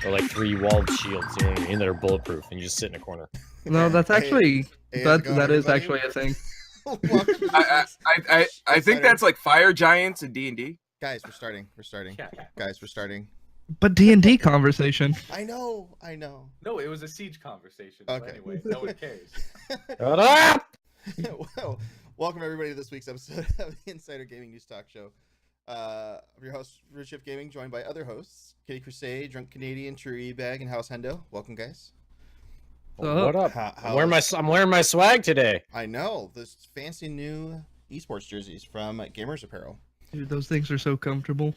Like 3 walled shields, you know what I mean? That are bulletproof, and you just sit in a corner. No, that's actually that is everybody? actually a thing. I think that's like fire giants in D&D. Guys, we're starting. Yeah. Guys, we're starting. But D&D conversation. I know. No, it was a siege conveation. Okay. So anyway, no one cares. Shut up! Well, welcome everybody to this week's episode of the Insider Gaming News Talk Show. I'm your host, Red Shift Gaming, joined by other hosts, Kitty Crusade, Drunk Canadian, True E-Bag, and House Hendo. Welcome, guys. What up? How I'm wearing my swag today. I know, this fancy new esports jerseys from Gamers Apparel. Dude, those things are so comfortable.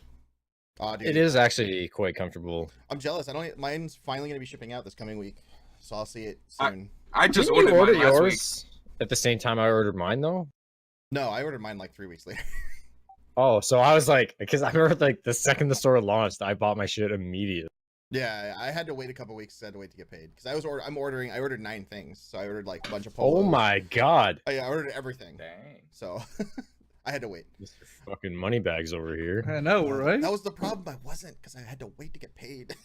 Oh, dude, It is actually quite comfortable. I'm jealous. Mine's finally going to be shipping out this coming week, so I'll see it soon. I just Didn't you ordered order mine last week. yours at the same time I ordered mine, though? No, I ordered mine like 3 weeks later. Oh, so I was like, because I remember like the second the store launched, I bought my shit immediately. Yeah, I had to wait a couple weeks. I had to wait to get paid because I ordered 9 things, so I ordered like a bunch of Oh polos. my god. Oh, yeah, I ordered everything, Dang. so I had to wait. Mr. Fucking moneybags over here. I know, right? That was the problem. I wasn't because I had to wait to get paid.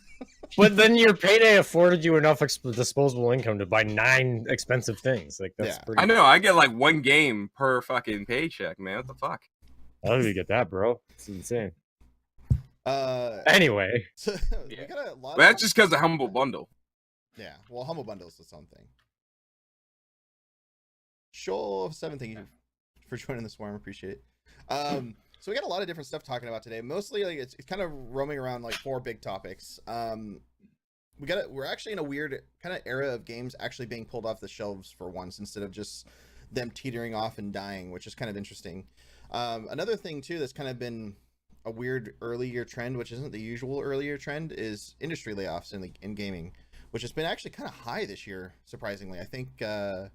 But then your payday afforded you enough disposable income to buy 9 expensive things. Like that's Yeah. pretty. I know. I get like 1 game per fucking paycheck, man. What the fuck? How do you get that, bro? It's insane. Uh, Anyway, so we Yeah. got a lot. But that's just because of Humble Bundle. Yeah. Well, Humble Bundle is its own thing. Shoal7, thank you for joining the swarm. Appreciate it. So we got a lot of different stuff talking about today. Mostly like it's kind of roaming around like 4 big topics. We're actually in a weird kind of era of games actually being pulled off the shelves for once instead of just them teetering off and dying, which is kind of interesting. Another thing too that's kind of been a weird early year trend, which isn't the usual early year trend, is industry layoffs in gaming, which has been actually kind of high this year, surprisingly. I think the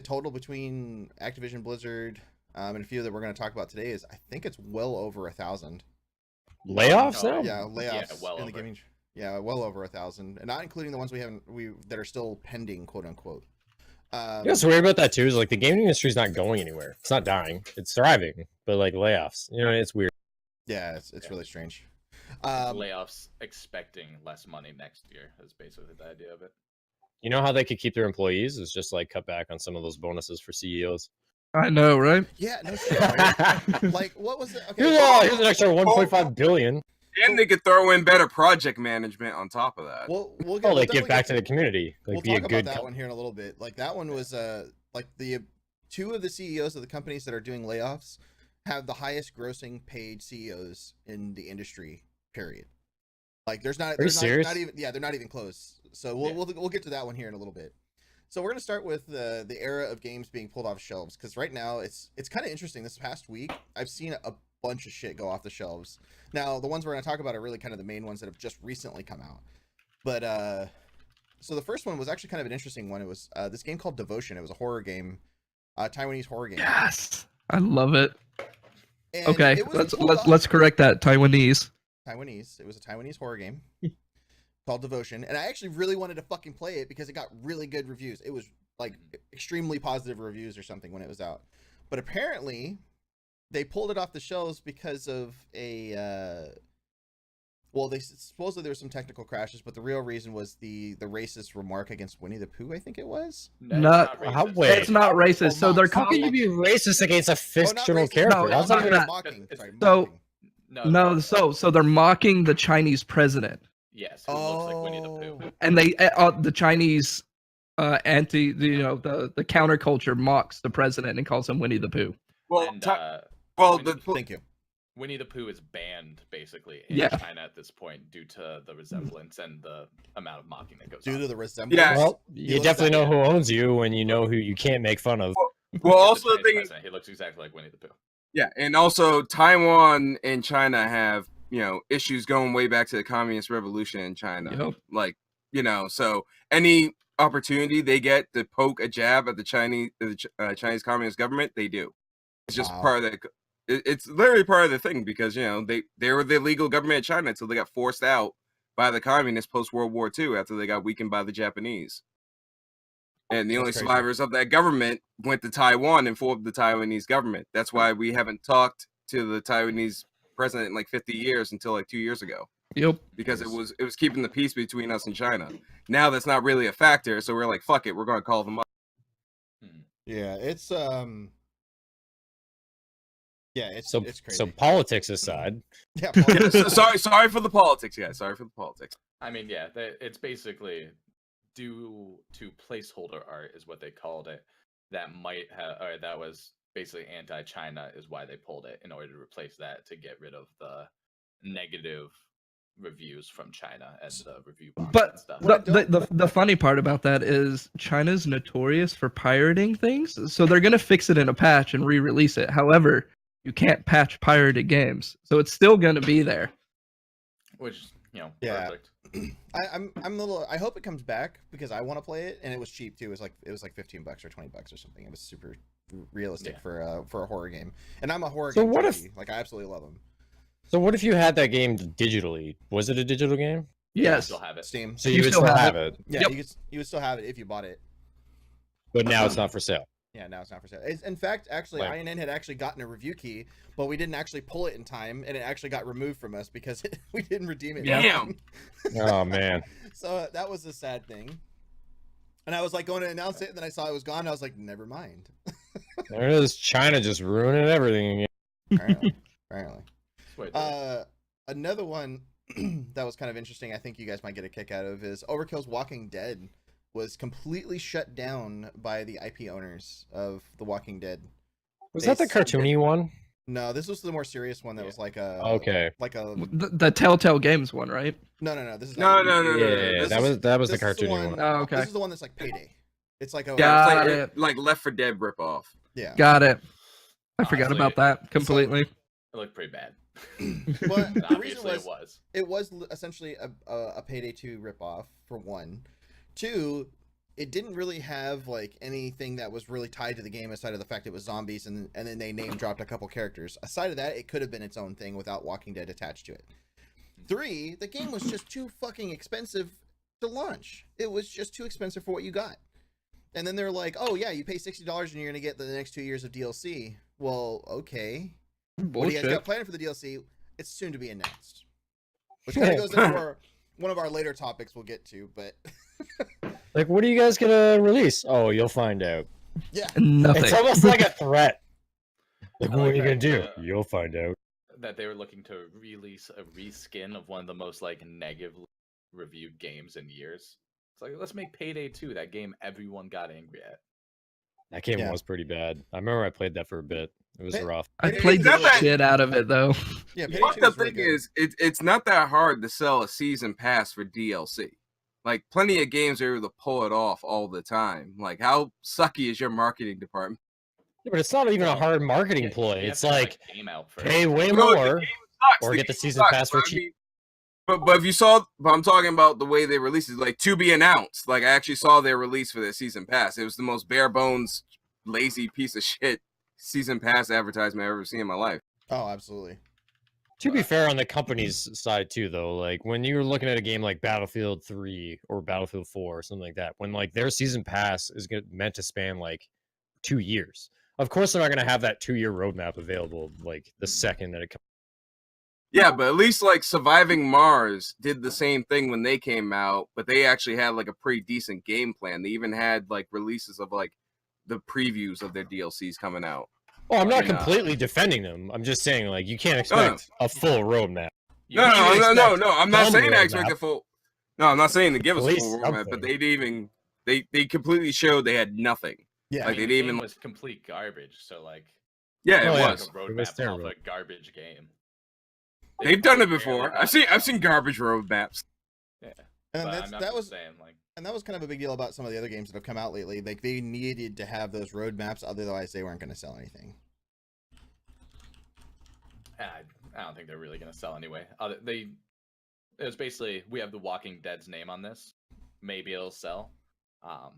total between Activision Blizzard and a few that we're going to talk about today is I think it's well over 1,000. layoffs No. now? Yeah, layoffs Yeah, well in the over. gaming. Yeah, well over 1,000, and not including the ones that are still pending, quote unquote. You know what's weird about that too is like the gaming industry's not going anywhere. It's not dying. It's thriving. But like layoffs, you know, it's weird. Yeah, it's really strange. Layoffs expecting less money next year is basically the idea of it. You know how they could keep their employees is just like cut back on some of those bonuses for CEOs. I know, right? Yeah, no shit. Right? Like, what was it? Okay, Here's an extra 1.5 billion. And they could throw in better project management on top of that. we'll Oh, we'll like definitely give back get to the community. Like we'll be a talk good. about that one here in a little bit. Like that one was like the 2 of the CEOs of the companies that are doing layoffs have the highest grossing paid CEOs in the industry. Period. Like there's not. Are you There's serious? not even. Yeah, they're not even close. So we'll get to that one here in a little bit. So we're gonna start with the era of games being pulled off shelves because right now it's kind of interesting. This past week I've seen a bunch of shit go off the shelves. Now the ones we're gonna talk about are really kind of the main ones that have just recently come out. But so the first one was actually kind of an interesting one. It was this game called Devotion. It was a horror game, Taiwanese horror game. Yes, I love it. And Okay, it was pulled off- let's correct that. Taiwanese. Taiwanese. It was a Taiwanese horror game called Devotion, and I actually really wanted to fucking play it because it got really good reviews. It was like extremely positive reviews or something when it was out. But apparently, they pulled it off the shelves because of a well, they supposedly there were some technical crashes, but the real reason was the racist remark against Winnie the Pooh, I think it was. No, Not- it's not How- racist. wait. It's not racist. So they're How can you be racist against a fictional racist, character? no, That's not not even that. mocking. Sorry, So- mocking. No, so they're mocking the Chinese president, Yes, who looks like Winnie the Pooh. and they the Chinese the counterculture mocks the president and calls him Winnie the Pooh. Well, And, well, Winnie, Thank you. Winnie the Pooh is banned basically in Yeah. China at this point due to the resemblance and the amount of mocking that goes Due on. to the resemblance. Yeah. Well, He you looks definitely like know who owns you when you know who you can't make fun of. well, Look at also the Chinese thing, president. He looks exactly like Winnie the Pooh. yeah, and also Taiwan and China have issues going way back to the communist revolution in China. Yep. Like so any opportunity they get to poke a jab at the Chinese communist government, they do. It's just Wow. part of the. It's literally part of the thing because they were the legal government of China until they got forced out by the communists post World War II after they got weakened by the Japanese. And the only crazy. survivors of that government went to Taiwan and formed the Taiwanese government. That's why we haven't talked to the Taiwanese president in like 50 years until like 2 years ago, Yep. because it was keeping the peace between us and China. Now that's not really a factor, so we're like, fuck it, we're going to call them up. Yeah, it's yeah, it's So, it's crazy. so politics aside, yeah, Yeah, sorry for the politics, guys. Sorry for the politics. I mean, yeah, it's basically due to placeholder art is what they called it. That might have, or that was basically anti-China is why they pulled it in order to replace that to get rid of the negative reviews from China and the review bombs and But stuff. the funny part about that is China's notorious for pirating things, so they're gonna fix it in a patch and re-release it. However, you can't patch pirated games, so it's still gonna be there. Which Yeah. perfect. I'm a little. I hope it comes back because I want to play it, and it was cheap too. It was like $15 or $20 or something. It was super realistic Yeah. for a horror game, and I'm a horror So game what junkie. Like I absolutely love them. so what if you had that game digitally? Was it a digital game? I Yes. still have it. Steam. So You you would still still have have it, Yeah, Yep. you would still have it if you bought it. but now it's not for sale. Yeah, now it's not for sale. In fact, actually, Right. INN had actually gotten a review key, but we didn't actually pull it in time, and it actually got removed from us because we didn't redeem it. in Damn. time. Oh man, So that was a sad thing. And I was like going to announce it, and then I saw it was gone. I was like, never mind. there it is. China just ruining everything again. Apparently. Apparently. Wait, there. Another one that was kind of interesting, I think you guys might get a kick out of, is Overkill's Walking Dead was completely shut down by the IP owners of The Walking Dead. Was They that the said cartoony one? No, this was the more serious one that was like a Okay. like a The Telltale Games one, right? no. This is No, not- no. Yeah, This that is- was the this is the cartoony one- one. Oh, okay. This is the one that's like Payday. It's like a Yeah. It's Got like, it. like Left 4 Dead ripoff. yeah. Got it. I forgot Honestly, about that completely. It looked pretty bad. But And the reason obviously was it was. it was essentially a Payday 2 ripoff for one. Two, it didn't really have like anything that was really tied to the game aside of the fact it was zombies and then they name dropped a couple characters. Aside of that, it could have been its own thing without Walking Dead attached to it. Three, the game was just too fucking expensive to launch. It was just too expensive for what you got. And then they're like, "Oh yeah, you pay $60 and you're gonna get the next 2 years of DLC." Well, okay. What do you guys got planned for the DLC? It's soon to be announced. Which kind of goes into one of our later topics we'll get to, but Like, what are you guys gonna release? Oh, you'll find out. yeah. Nothing. It's almost like a threat. Like, I what like are you gonna do? that, You'll find out. That they were looking to release a reskin of one of the most like negatively reviewed games in years. It's like, let's make Payday 2, that game everyone got angry at. That game Yeah. was pretty bad. I remember I played that for a bit. It was Hey, rough. I It's played not the that- shit out of it though. Yeah, The Payday fucked 2 up was really thing good. is, it's not that hard to sell a season pass for DLC. Like, plenty of games are able to pull it off all the time. Like, how sucky is your marketing department? Yeah, but it's not even a Well, hard marketing Yeah, ploy. you It's have to have like a game out first. pay way No, the more. game sucks. or get the game season sucks, pass for but I cheap. mean- But if you saw, but I'm talking about the way they released it, like to be announced. Like I actually saw their release for their season pass. It was the most bare bones, lazy piece of shit season pass advertisement I've ever seen in my life. Oh, absolutely. To be fair, on the company's side too, though, like when you're looking at a game like Battlefield 3 or Battlefield 4 or something like that, when like their season pass is meant to span like 2 years, Of course, they're not going to have that 2-year roadmap available like the second that it comes. Yeah, but at least like Surviving Mars did the same thing when they came out, but they actually had like a pretty decent game plan. They even had like releases of like the previews of their DLCs coming out. Oh, I'm not You know. completely defending them. I'm just saying, like, you can't expect a full roadmap. You No, can no, expect I'm not some saying I roadmap. expect a full. No, I'm not saying to give us At a least full roadmap, but something. they didn't even they completely showed they had nothing. Yeah. Like I mean, they the didn't game even. was complete garbage. So like, Yeah, Oh, it yeah. was. a It was roadmap off terrible. a garbage game. They've done it barely before. got I've seen garbage roadmaps. Yeah, And but that's, I'm that just was saying like. and that was kind of a big deal about some of the other games that have come out lately. Like they needed to have those roadmaps, otherwise they weren't going to sell anything. I don't think they're really gonna sell anyway. It was basically we have The Walking Dead's name on this. Maybe it'll sell. I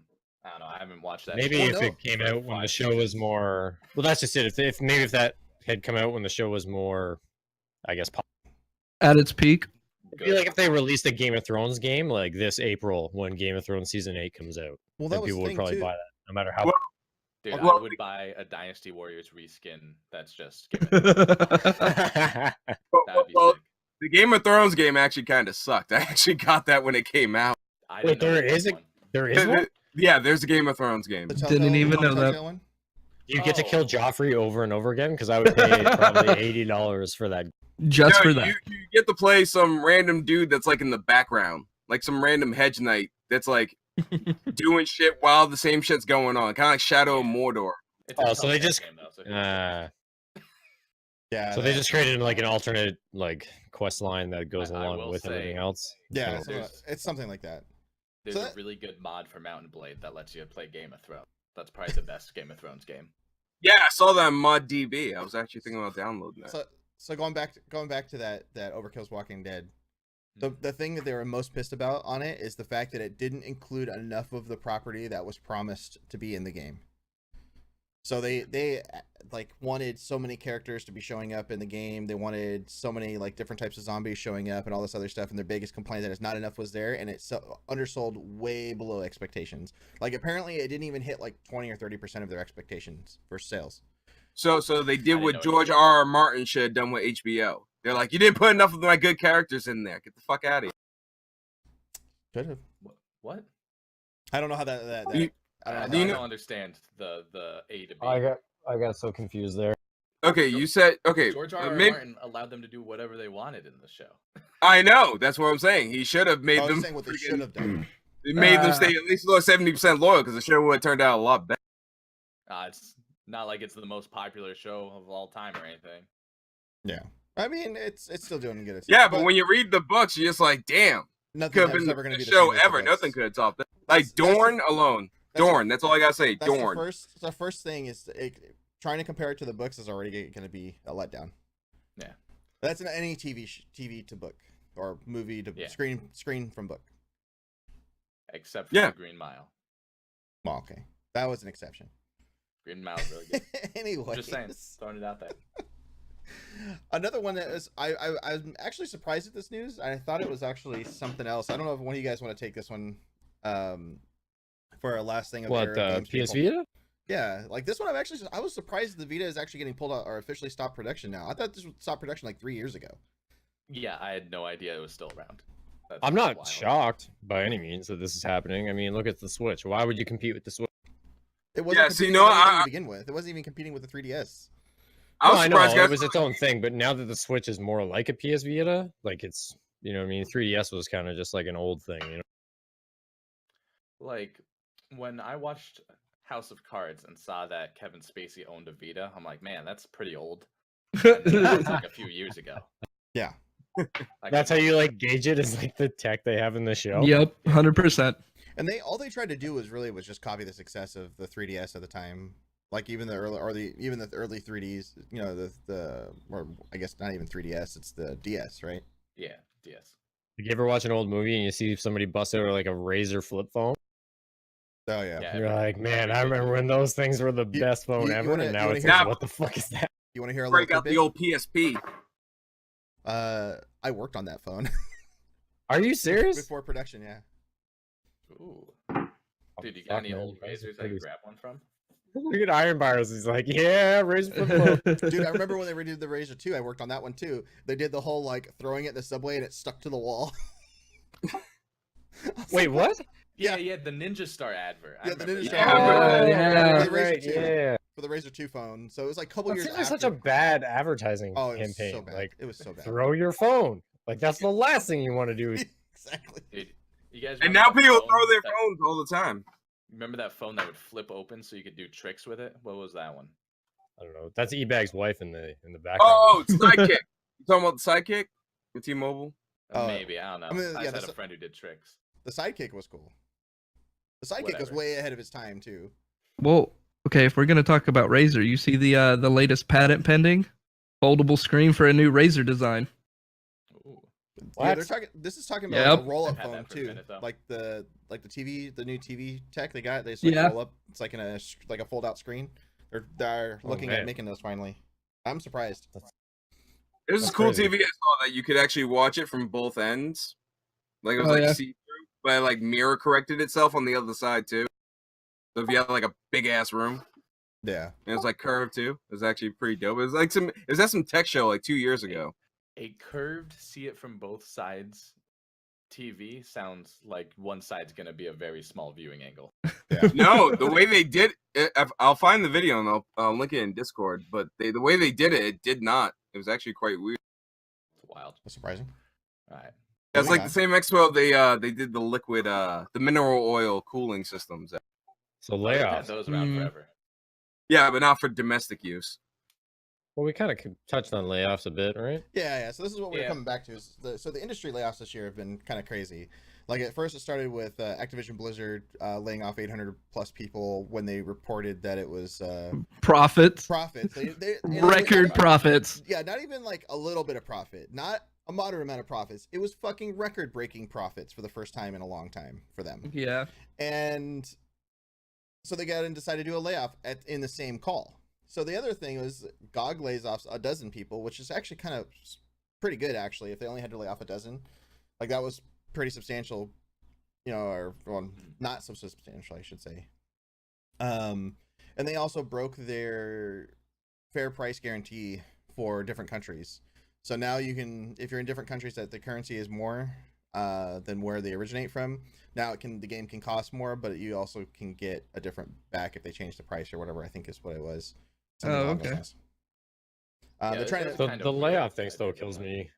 don't know. I haven't watched that. Maybe show if no. it came for out when the 5 show was seasons. more. Well, that's just it. If maybe if that had come out when the show was more, I guess. At its peak. It'd be like if they released a Game of Thrones game like this April when Game of Thrones season 8 comes out. Well, Then that was people the would thing probably too. buy that, no matter how. Well, Dude, Well, I would buy a Dynasty Warriors reskin. That's just giving. Well, That'd be well, sick. the Game of Thrones game actually kind of sucked. I actually got that when it came out. I Wait, didn't know there there was is a- one. there is one. Yeah, there's a Game of Thrones game. The Didn't Telltale- even know that. Telltale one? You get to Oh. kill Joffrey over and over again because I would pay probably $80 for that. Just No, for that. you get to play some random dude that's like in the background, like some random hedge knight that's like doing shit while the same shit's going on, kind of like Shadow of Mordor. It's a Oh, so they Telltale just- game, though, so who cares? Yeah. So they that- just created like an alternate like quest line that goes I along will with say- everything else. Yeah, So- it's something like that. There's So a that- really good mod for Mountain Blade that lets you play Game of Thrones. That's probably the best Game of Thrones game. Yeah, I saw that on Mod DB. I was actually thinking about downloading that. So going back to that Overkill's Walking Dead. The thing that they were most pissed about on it is the fact that it didn't include enough of the property that was promised to be in the game. So they like wanted so many characters to be showing up in the game. They wanted so many like different types of zombies showing up and all this other stuff. And their biggest complaint is not enough was there, and it undersold way below expectations. Like apparently it didn't even hit like 20 or 30% of their expectations for sales. So they did didn't what know it George was- R. Martin should have done with HBO. They're like, you didn't put enough of my good characters in there. Get the fuck out of here. Should have. What? I don't know how that You- I don't know. I how do you that- don't understand the A to B. I got so confused there. Okay, you said okay. George R. R. maybe- Martin allowed them to do whatever they wanted in the show. I know. That's what I'm saying. He should have made I was them. saying what they freaking- should have done. It made them stay at least 70% loyal because the show would have turned out a lot better. It's not like it's the most popular show of all time or anything. Yeah. I mean, it's still doing good. Yeah, but when you read the books, you're just like, damn, nothing could have is been ever the going to best be show same as the ever. books. Nothing could have topped that. Like That's the- Dorn alone. that's the- Dorn. That's all I gotta say. That's Dorn. the first thing is trying to compare it to the books is already going to be a letdown. Yeah. That's in any TV to book or movie to Yeah. screen from book. Except for Yeah. the Green Mile. Well, okay, that was an exception. Green Mile is really good. Anyway, Just saying, throwing it out there. Another one that is I'm actually surprised at this news. I thought it was actually something else. I don't know if one of you guys want to take this one for our last thing of What, Era Games PS people. Vita? Yeah, like this one I was surprised the Vita is actually getting pulled out or officially stopped production now. I thought this would stop production like 3 years ago. Yeah, I had no idea it was still around. That's I'm not wild. shocked by any means that this is happening. I mean, look at the Switch. Why would you compete with the Switch? It wasn't Yeah, see, competing no, with anything I- to begin with. It wasn't even competing with the 3DS. I was No, surprised, know, guys. it was its own thing, but now that the Switch is more like a PS Vita, like it's, you know what I mean? 3DS was kind of just like an old thing, you know? Like when I watched House of Cards and saw that Kevin Spacey owned a Vita, I'm like, man, that's pretty old. And that was like a few years ago. Yeah. Like, That's how you like gauge it, is like the tech they have in the show. Yep, 100%. And all they tried to do was just copy the success of the 3DS at the time. Like even the early 3Ds, you know, or I guess not even 3DS, it's the DS, right? Yeah, DS. You ever watch an old movie and you see somebody bust out like a Razor flip phone? Oh yeah. Yeah. You're like, man, I remember when those things were the best phone you ever, wanna- and you now wanna it's hear- like, what the fuck is that? You want to hear a break little out the tidbit? old PSP. I worked on that phone Are you serious? before production. Yeah. Ooh. Oh, Dude, you fuck, got any man, old Razor razors I can pretty- grab one from? Look at Iron Bars. He's like, yeah, raise flip phone. Dude, I remember when they redid the Razor 2. I worked on that one too. They did the whole like throwing it in the subway and it stuck to the wall. Wait, what? Yeah, the Ninja Star advert. I Yeah, the remember Ninja that. Star. Yeah. The Razor right, 2. yeah. For the Razor 2 phone. So it was like a couple That years seems like after. such a bad advertising Oh, it was campaign. so bad. Like, It was so bad. throw your phone. Like, that's the last thing you want to do. Exactly. Dude, you guys And remember now that people phone throw their that- phones all the time. Remember that phone that would flip open so you could do tricks with it? What was that one? I don't know. That's E-Bag's wife in the background. Oh, Sidekick. You talking about the Sidekick with T-Mobile? Maybe, I don't know. I mean, I yeah, just had the a friend who did tricks. The Sidekick was cool. The Sidekick was Whatever. way ahead of his time too. Well, okay, if we're gonna talk about Razer, you see the latest patent pending, foldable screen for a new Razer design. Ooh. Yeah, What? they're talking. This is talking about Yep. like, a roll-up I've had phone that for a too, minute, though. like the TV, the new TV tech they got. They just like Yeah. roll up. It's like in a like a fold-out screen. They're Oh, looking at man. making those finally. I'm surprised. It was That's a cool crazy. TV I saw that you could actually watch it from both ends. Like it was Oh, like yeah. see-through, but it, like mirror corrected itself on the other side too. So if you had like a big ass room, Yeah. and it was like curved too. It was actually pretty dope. It was like it was at some tech show like 2 years ago. A curved see it from both sides TV sounds like one side's going to be a very small viewing angle. No, the way they did it, I'll find the video and I'll link it in Discord. But the way they did it, it did not. It was actually quite weird. It's wild. That's surprising. All right. It's like Yeah. the same expo they did the liquid the mineral oil cooling systems. So They've had layoffs. those around Mm. forever. Yeah, but not for domestic use. Well, we kind of touched on layoffs a bit, right? Yeah. So this is what we're Yeah. coming back to. Is the industry layoffs this year have been kind of crazy. Like at first it started with Activision Blizzard laying off 800 plus people when they reported that it was Profits, profits. record profits. Yeah, not even like a little bit of profit, not a moderate amount of profits. It was fucking record-breaking profits for the first time in a long time for them. Yeah. And so they got and decided to do a layoff in the same call. So the other thing was GOG lays off a dozen people, which is actually kind of pretty good actually. If they only had to lay off a dozen, like that was pretty substantial, you know, or well, not so substantial, I should say. And they also broke their fair price guarantee for different countries. So now you can, if you're in different countries that the currency is more than where they originate from, now the game can cost more, but you also can get a different back if they change the price or whatever. I think is what it was. Something Oh, along those okay. lines. Yeah, They're trying that's to, kind The of weird layoff thing that still they did kills that. me.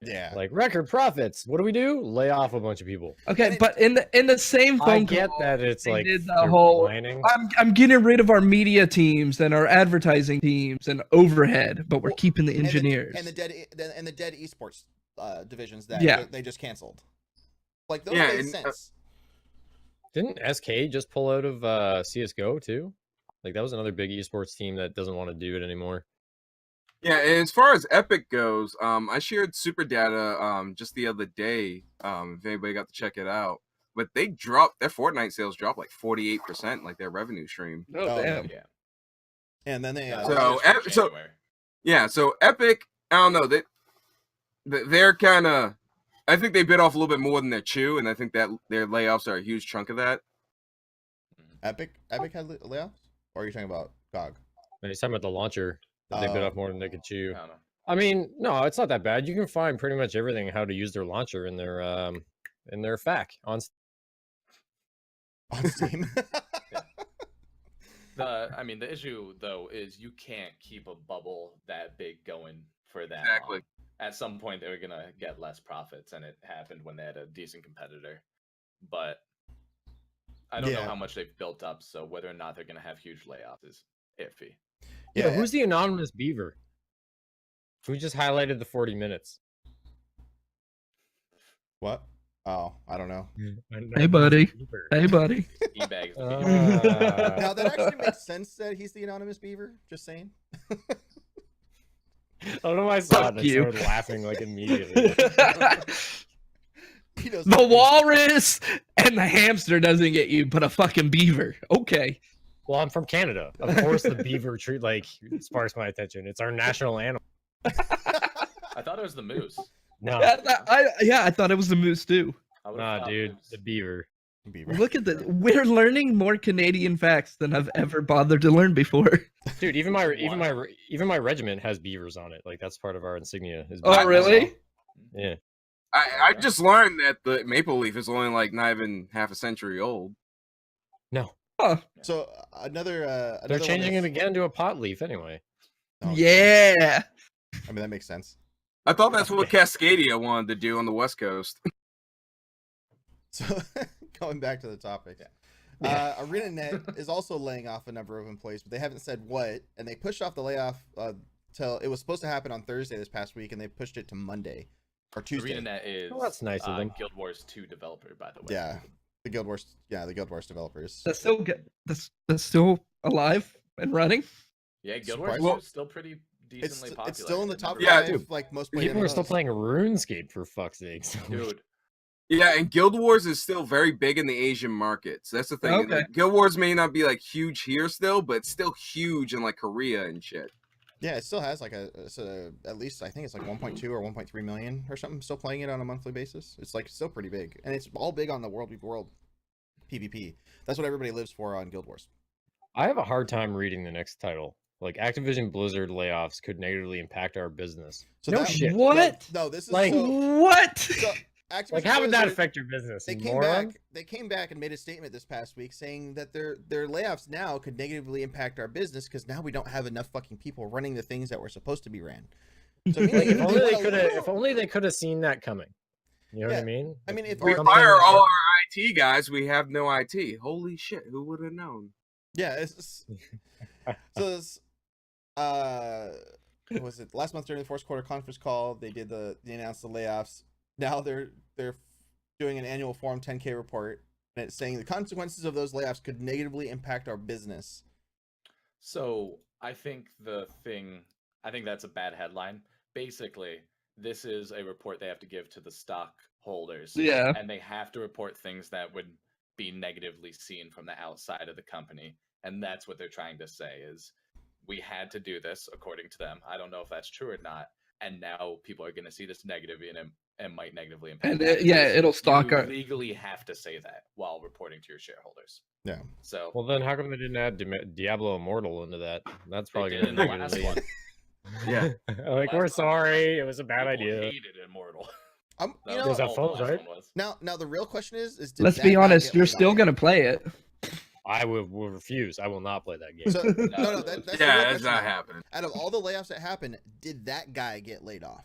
yeah. Like record profits. What do? Lay off a bunch of people. Okay, And it- but in the same phone I get call, that it's they like did the they're whole- planning. I'm getting rid of our media teams and our advertising teams and overhead, but we're Well, keeping the engineers. and the dead esports divisions that Yeah. they just canceled. Like those Yeah, made and, sense. Didn't SK just pull out of CS:GO too? Like that was another big esports team that doesn't want to do it anymore. Yeah, and as far as Epic goes, I shared super data just the other day. If anybody got to check it out, but they dropped their Fortnite sales dropped like 48%, like their revenue stream. oh, Oh, damn. Yeah. And then they So, that was for so- January. Yeah, so Epic, I don't know, they're kind of, I think they bit off a little bit more than their chew, and I think that their layoffs are a huge chunk of that. Epic had layoffs, or are you talking about GOG? And he's talking about the launcher that they bit Oh. off more than they could chew. I don't know. I mean, no, it's not that bad. You can find pretty much everything how to use their launcher in their FAQ on. On Steam. I mean, the issue though is you can't keep a bubble that big going for that Exactly. long. At some point, they're gonna get less profits, and it happened when they had a decent competitor. But I don't know Yeah. how much they've built up, so whether or not they're gonna have huge layoffs is iffy. Yeah, who's the anonymous beaver? Who just highlighted the 40 minutes? What? Oh, I don't know. Hey, buddy. Hey, buddy. E-bags. Now that actually makes sense that he's the anonymous beaver. Just saying. I don't know why I saw Fuck it. I you. started laughing like immediately. He knows The walrus and the hamster doesn't get you, but a fucking beaver. Okay. Well, I'm from Canada. Of course, the beaver tree sparks my attention. It's our national animal. I thought it was the moose. No, I thought it was the moose too. I would've nah, thought dude, moose. the beaver. Beaver. Look at this. We're learning more Canadian facts than I've ever bothered to learn before. Dude, even my regiment has beavers on it. Like that's part of our insignia. Is Oh, beavers. really? Yeah. I just learned that the maple leaf is only like not even half a century old. No. Huh. So another They're changing it it again to a pot leaf anyway. Yeah. I mean that makes sense. I thought that's what Cascadia wanted to do on the West Coast. So going back to the topic, ArenaNet is also laying off a number of employees, but they haven't said what, and they pushed off the layoff till it was supposed to happen on Thursday this past week, and they pushed it to Monday or Tuesday. ArenaNet is that's nice of them. Guild Wars 2 developer, by the way. Yeah, the Guild Wars developers. That's still good. That's still alive and running. Yeah, Guild Wars Surprising. 2 is still pretty decently popular. It's still in the top Yeah, 5, dude. like most played People are still MMOs. playing RuneScape for fuck's sake. Dude, Yeah, and Guild Wars is still very big in the Asian markets. That's the thing. Okay. Like, Guild Wars may not be like huge here still, but it's still huge in like Korea and shit. Yeah, it still has like at least I think it's like 1.2 or 1.3 million or something still playing it on a monthly basis. It's like still pretty big, and it's all big on the world PvP. That's what everybody lives for on Guild Wars. I have a hard time reading the next title. Like Activision Blizzard layoffs could negatively impact our business. So no that- shit. What? No, this is Like, What? so Activision Like, how would that Blizzard- affect your business? They you came moron? back. They came back and made a statement this past week saying that their layoffs now could negatively impact our business because now we don't have enough fucking people running the things that were supposed to be ran. So it means Like, that if only they want a could have. little- If only they could have seen that coming. You know what Yeah, I mean? I mean, if We something fire like all that- our IT guys, we have no IT. Holy shit, who would have known? Yeah, it's so this, what was it last month during the fourth quarter conference call? They announced the layoffs. Now they're doing an annual Form 10K report, and it's saying the consequences of those layoffs could negatively impact our business. so I think that's a bad headline. Basically, this is a report they have to give to the stockholders. Yeah. And they have to report things that would be negatively seen from the outside of the company. And that's what they're trying to say is we had to do this according to them. I don't know if that's true or not. And now people are going to see this negatively and might negatively impact. And that yeah, because it'll stock you our. legally have to say that while reporting to your shareholders. Yeah. So Well, then how come they didn't add Diablo Immortal into that? That's probably they going did to in the last one. Yeah. Like, we're Last one. sorry. It was a bad People idea. hated Immortal. You That know, was that all phones, the last right? one was. now the real question is did Let's that be guy honest. get You're laid still off? gonna play it. I will refuse. I will not play that game. So, no, that's the real Yeah, that's question not now. happening. Out of all the layoffs that happened, did that guy get laid off?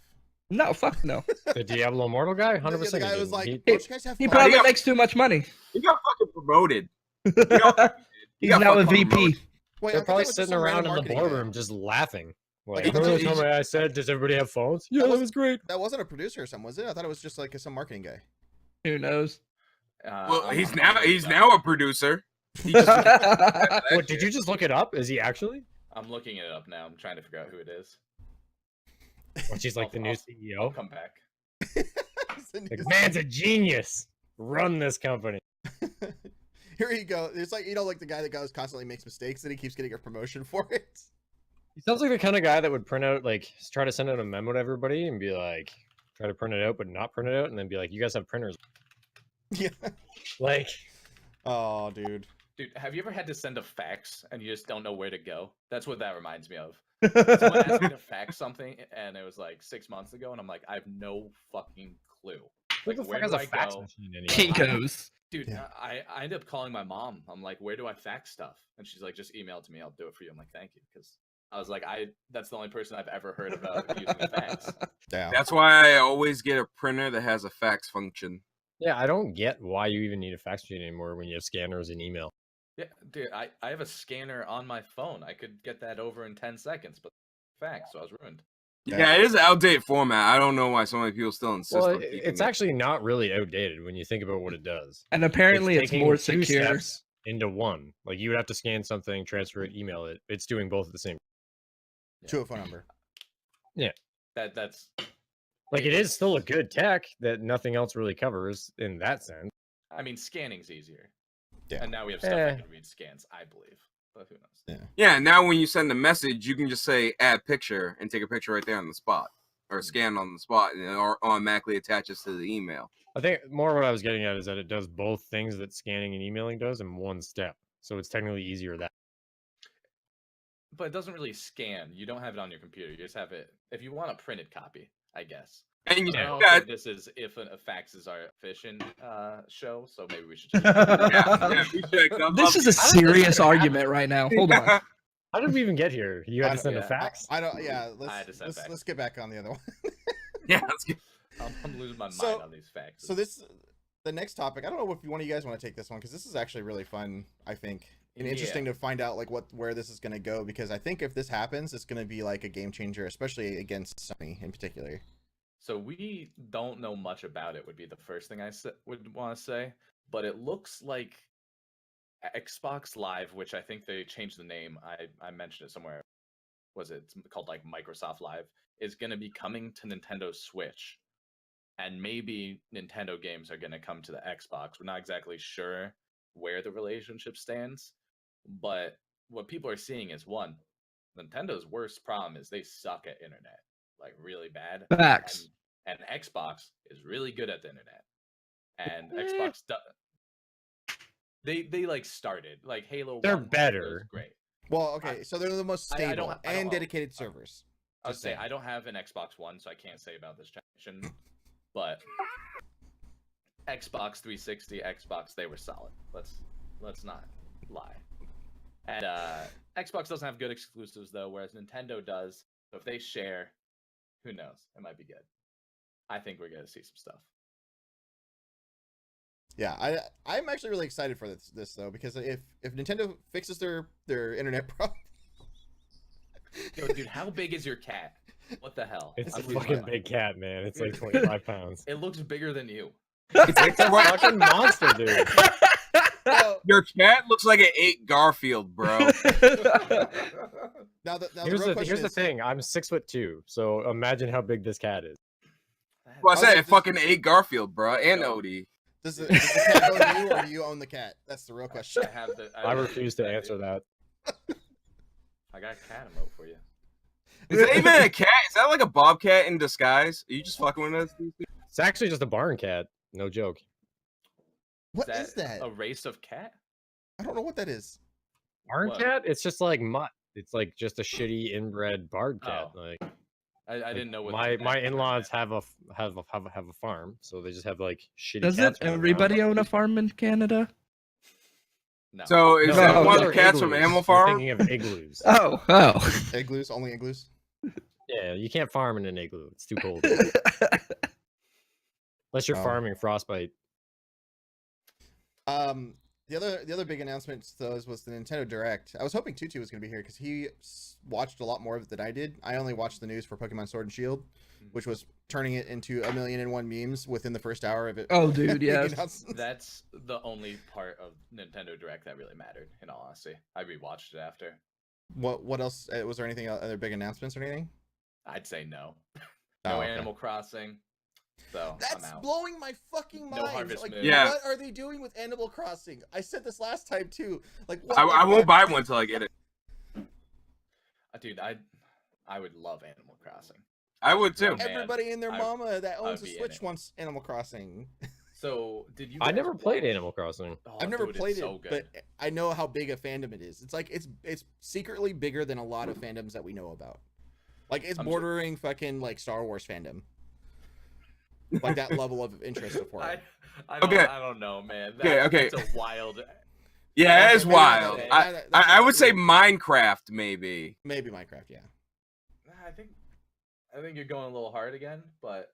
No, fuck no. The Diablo Immortal guy, 100%. The guy he was didn't. like, He- "Don't you guys have He fun?" probably Yeah. makes too much money. He got fucking promoted. He He's got now a fucking VP. promoted. Wait, I They're thought probably that was just sitting some around random in the marketing guy. boardroom just laughing. Like, Like, I thought remember it the was- time I said, does everybody have phones? Yeah, That that was- was great. That wasn't a producer or something, was it? I thought it was just like some marketing guy. Who knows? Well, I'm- he's I'm now looking he's it now up. a producer. He That's just What, did you just look it up? Is he actually? I'm looking it up now. I'm trying to figure out who it is. Well, she's like the new I'll CEO. come back. Like, man's a genius. Run this company. Here you go. It's like, like the guy that goes constantly makes mistakes and he keeps getting a promotion for it. He sounds like the kind of guy that would print out, like, try to send out a memo to everybody and be like, try to print it out, but not print it out, and then be like, you guys have printers. Yeah. Like, Oh, dude. Dude, have you ever had to send a fax and you just don't know where to go? That's what that reminds me of. it. Someone asked me to fax something and it was like 6 months ago, and I'm like, I have no fucking clue. who Like, the where fuck has do a I fax go? machine Kinkos. Dude, Yeah. I ended up calling my mom. I'm like, where do I fax stuff? And she's like, just email it to me. I'll do it for you. I'm like, thank you. Because I was like, that's the only person I've ever heard about using a fax. Yeah. That's why I always get a printer that has a fax function. Yeah, I don't get why you even need a fax machine anymore when you have scanners and email. Yeah, dude, I have a scanner on my phone. I could get that over in 10 seconds, but fax, so I was ruined. Yeah, it is an outdated format. I don't know why so many people still insist Well, on keeping it's it. actually not really outdated when you think about what it does. And apparently it's taking more two secure. steps into one. Like, you would have to scan something, transfer it, email it. It's doing both at the same. To a phone number. That's Like, it is still a good tech that nothing else really covers in that sense. I mean, scanning's easier. Yeah. And now we have stuff that can read scans, I believe. But who knows? Yeah, now when you send a message, you can just say add picture and take a picture right there on the spot. or scan on the spot, and it automatically attaches to the email. I think more what I was getting at is that it does both things that scanning and emailing does in one step. So it's technically easier that. But it doesn't really scan. You don't have it on your computer. You just have it. If you want a printed copy, I guess. And I yeah, don't think this is if faxes are efficient show, so maybe we should. we should. This is a serious argument right now. Hold on. How did we even get here? You had to send a yeah, fax? I don't. Yeah, I had to send fax. let's get back on the other one. Yeah, let's get. I'm losing my mind on these faxes. So the next topic. I don't know if one of you guys want to take this one because this is actually really fun. I think and interesting to find out like where this is going to go, because I think if this happens, it's going to be like a game changer, especially against Sony in particular. So we don't know much about it would be the first thing I would want to say, but it looks like Xbox Live, which I think they changed the name. I mentioned it somewhere. Was it called like Microsoft Live? Is going to be coming to Nintendo Switch, and maybe Nintendo games are going to come to the Xbox. We're not exactly sure where the relationship stands, but what people are seeing is one, Nintendo's worst problem is they suck at internet. Like really bad. Facts. And Xbox is really good at the internet. And Xbox they like started like Halo. They're 1 better. was great. Well, okay, so they're the most stable I don't and dedicated servers. I would Just say saying. I don't have an Xbox One, so I can't say about this generation. But Xbox 360, Xbox, they were solid. Let's not lie. And Xbox doesn't have good exclusives though, whereas Nintendo does. So if they share, who knows? It might be good. I think we're gonna see some stuff. Yeah, I'm actually really excited for this though, because if Nintendo fixes their internet problem. Yo, dude, how big is your cat? What the hell? It's I'm a losing fucking my mind. big cat, man. It's like 25 pounds. It looks bigger than you. It's a fucking monster, dude. Your cat looks like it ate Garfield, bro. Now the Here's real the question here's the is, thing. I'm 6'2", so imagine how big this cat is. Well, I said Okay, it fucking ate Garfield, bro, and Odie. does the cat own you or do you own the cat? That's the real question. I have the. I refuse to answer that. I got a cat emote for you. Is that even a cat? Is that like a bobcat in disguise? Are you just fucking with us? It's actually just a barn cat. No joke. What is that? A race of cat? I don't know what that is. Barn What? cat? It's just like mutt. It's like just a shitty inbred barn cat. Oh. Like I didn't know what my in-laws have a farm, so they just have like shitty. Doesn't cats running around. everybody own a farm in Canada? No. So is No, that no, one those of are the cats from igloos. Animal You're Farm? thinking of igloos. Oh. Igloos, only igloos. Yeah, you can't farm in an igloo. It's too cold. Unless you're Oh. farming frostbite. The other big announcement though was the Nintendo Direct. I was hoping Tutu was going to be here because he watched a lot more of it than I did. I only watched the news for Pokemon Sword and Shield, which was turning it into 1,000,001 memes within the first hour of it. Oh, dude, being yeah. announced. That's the only part of Nintendo Direct that really mattered, in all honesty. I rewatched it after. What else? Was there anything other big announcements or anything? I'd say no. Oh, No okay. Animal Crossing. So That's I'm out. blowing my fucking No mind. Harvest Like, Moon. Yeah. what are they doing with Animal Crossing? I said this last time too. Like, what I the won't fuck? buy one until I get it. Dude, I would love Animal Crossing. I would too. Man, Everybody and their I- mama that owns I'd a be in Switch it. wants Animal Crossing. So did you? I guys never played watch- Animal Crossing. Oh, I've never dude, played it's it, so good. but I know how big a fandom it is. It's like it's secretly bigger than a lot of fandoms that we know about. Like it's I'm bordering fucking like Star Wars fandom. Like that level of interest for it. I don't, Okay. I don't know, man. Okay. That's a wild. Yeah, Okay, it is maybe wild. that's- I, that's I would say true. Minecraft, maybe. Maybe Minecraft, yeah. I think you're going a little hard again, but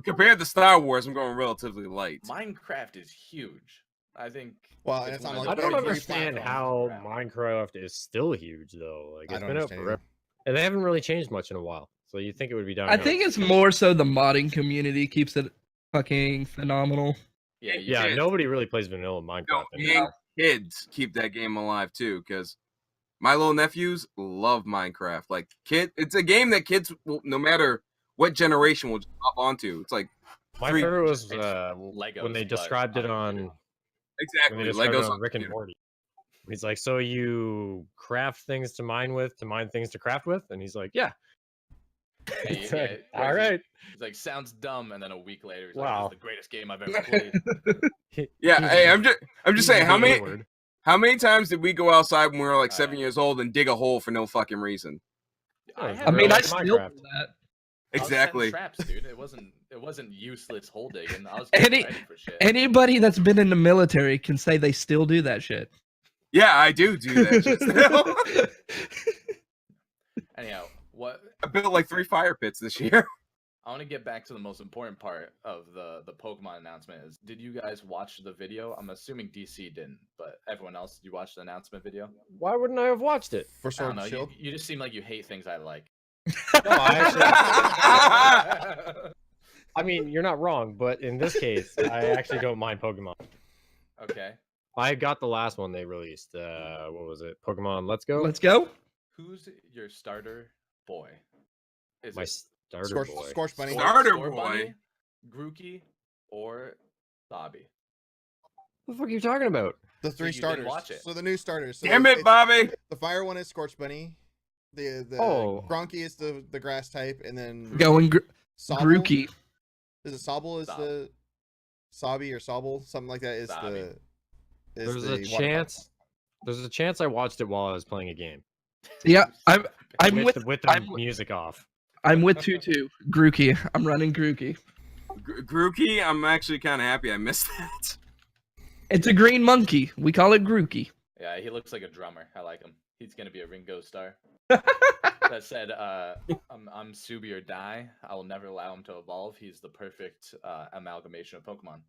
Compared to Star Wars, I'm going relatively light. Minecraft is huge. I think. Well, it's it's not one like of I the don't every biggest understand platforms how around. Minecraft is still huge though. Like I it's don't been out understand forever, and they haven't really changed much in a while. So you think it would be down? I think it's more so the modding community keeps it fucking phenomenal. Yeah, Yeah, kids. nobody really plays vanilla Minecraft No, anymore. and kids keep that game alive too, because my little nephews love Minecraft. Like, it's a game that kids, will, no matter what generation, will just hop onto. It's like My three- favorite was It's when they Legos, described but it on a on computer. exactly when they described it Legos on Rick and computer. Morty. He's like, so you craft things to mine with, to mine things to craft with, and he's like, yeah. It's Yeah, like, what all is he? right. He's like, sounds dumb, and then a week later, he's Wow. like, this is the greatest game I've ever played. Yeah, He's- hey, I'm just he's saying, how the many A-word. times did we go outside when we were like 7 Alright. years old and dig a hole for no fucking reason? I I mean, I Like still Minecraft. do that. I was setting Exactly. traps, dude. It wasn't useless hole digging. I was Any- getting ready for shit. Anybody that's been in the military can say they still do that shit. Yeah, I do that shit still. Anyhow, what I built like 3 fire pits this year. I want to get back to the most important part of the Pokemon announcement is, did you guys watch the video? I'm assuming DC didn't, but everyone else, did you watch the announcement video? Why wouldn't I have watched it? For I Sword don't know. and Shield. You just seem like you hate things I like. No, I actually. I mean, you're not wrong, but in this case, I actually don't mind Pokemon. Okay. I got the last one they released. What was it? Pokemon Let's Go. Let's go. Who's your starter boy? Is My it starter boy. Scorch Bunny. Starter Score boy. Bunny, Grookey, or Bobby? What the fuck are you talking about? The 3 you didn't starters. watch it. So the new starters. So Damn it's- it, Bobby. The fire one is Scorch Bunny. The Oh. Gronky is the grass type, and then Going Sobble. Grookey. Is it Sobble? Is Sob. the Sobby or Sobble? Something like that. Is Sobby. the is There's the a water chance. There's a chance I watched it while I was playing a game. Yeah, I'm with with the I'm- music off. I'm with Tutu. Grookey. I'm running Grookey. Grookey, I'm actually kind of happy I missed that. It's a green monkey. We call it Grookey. Yeah, he looks like a drummer. I like him. He's gonna be a Ringo star. That said, I'm Subi or die. I will never allow him to evolve. He's the perfect amalgamation of Pokemon.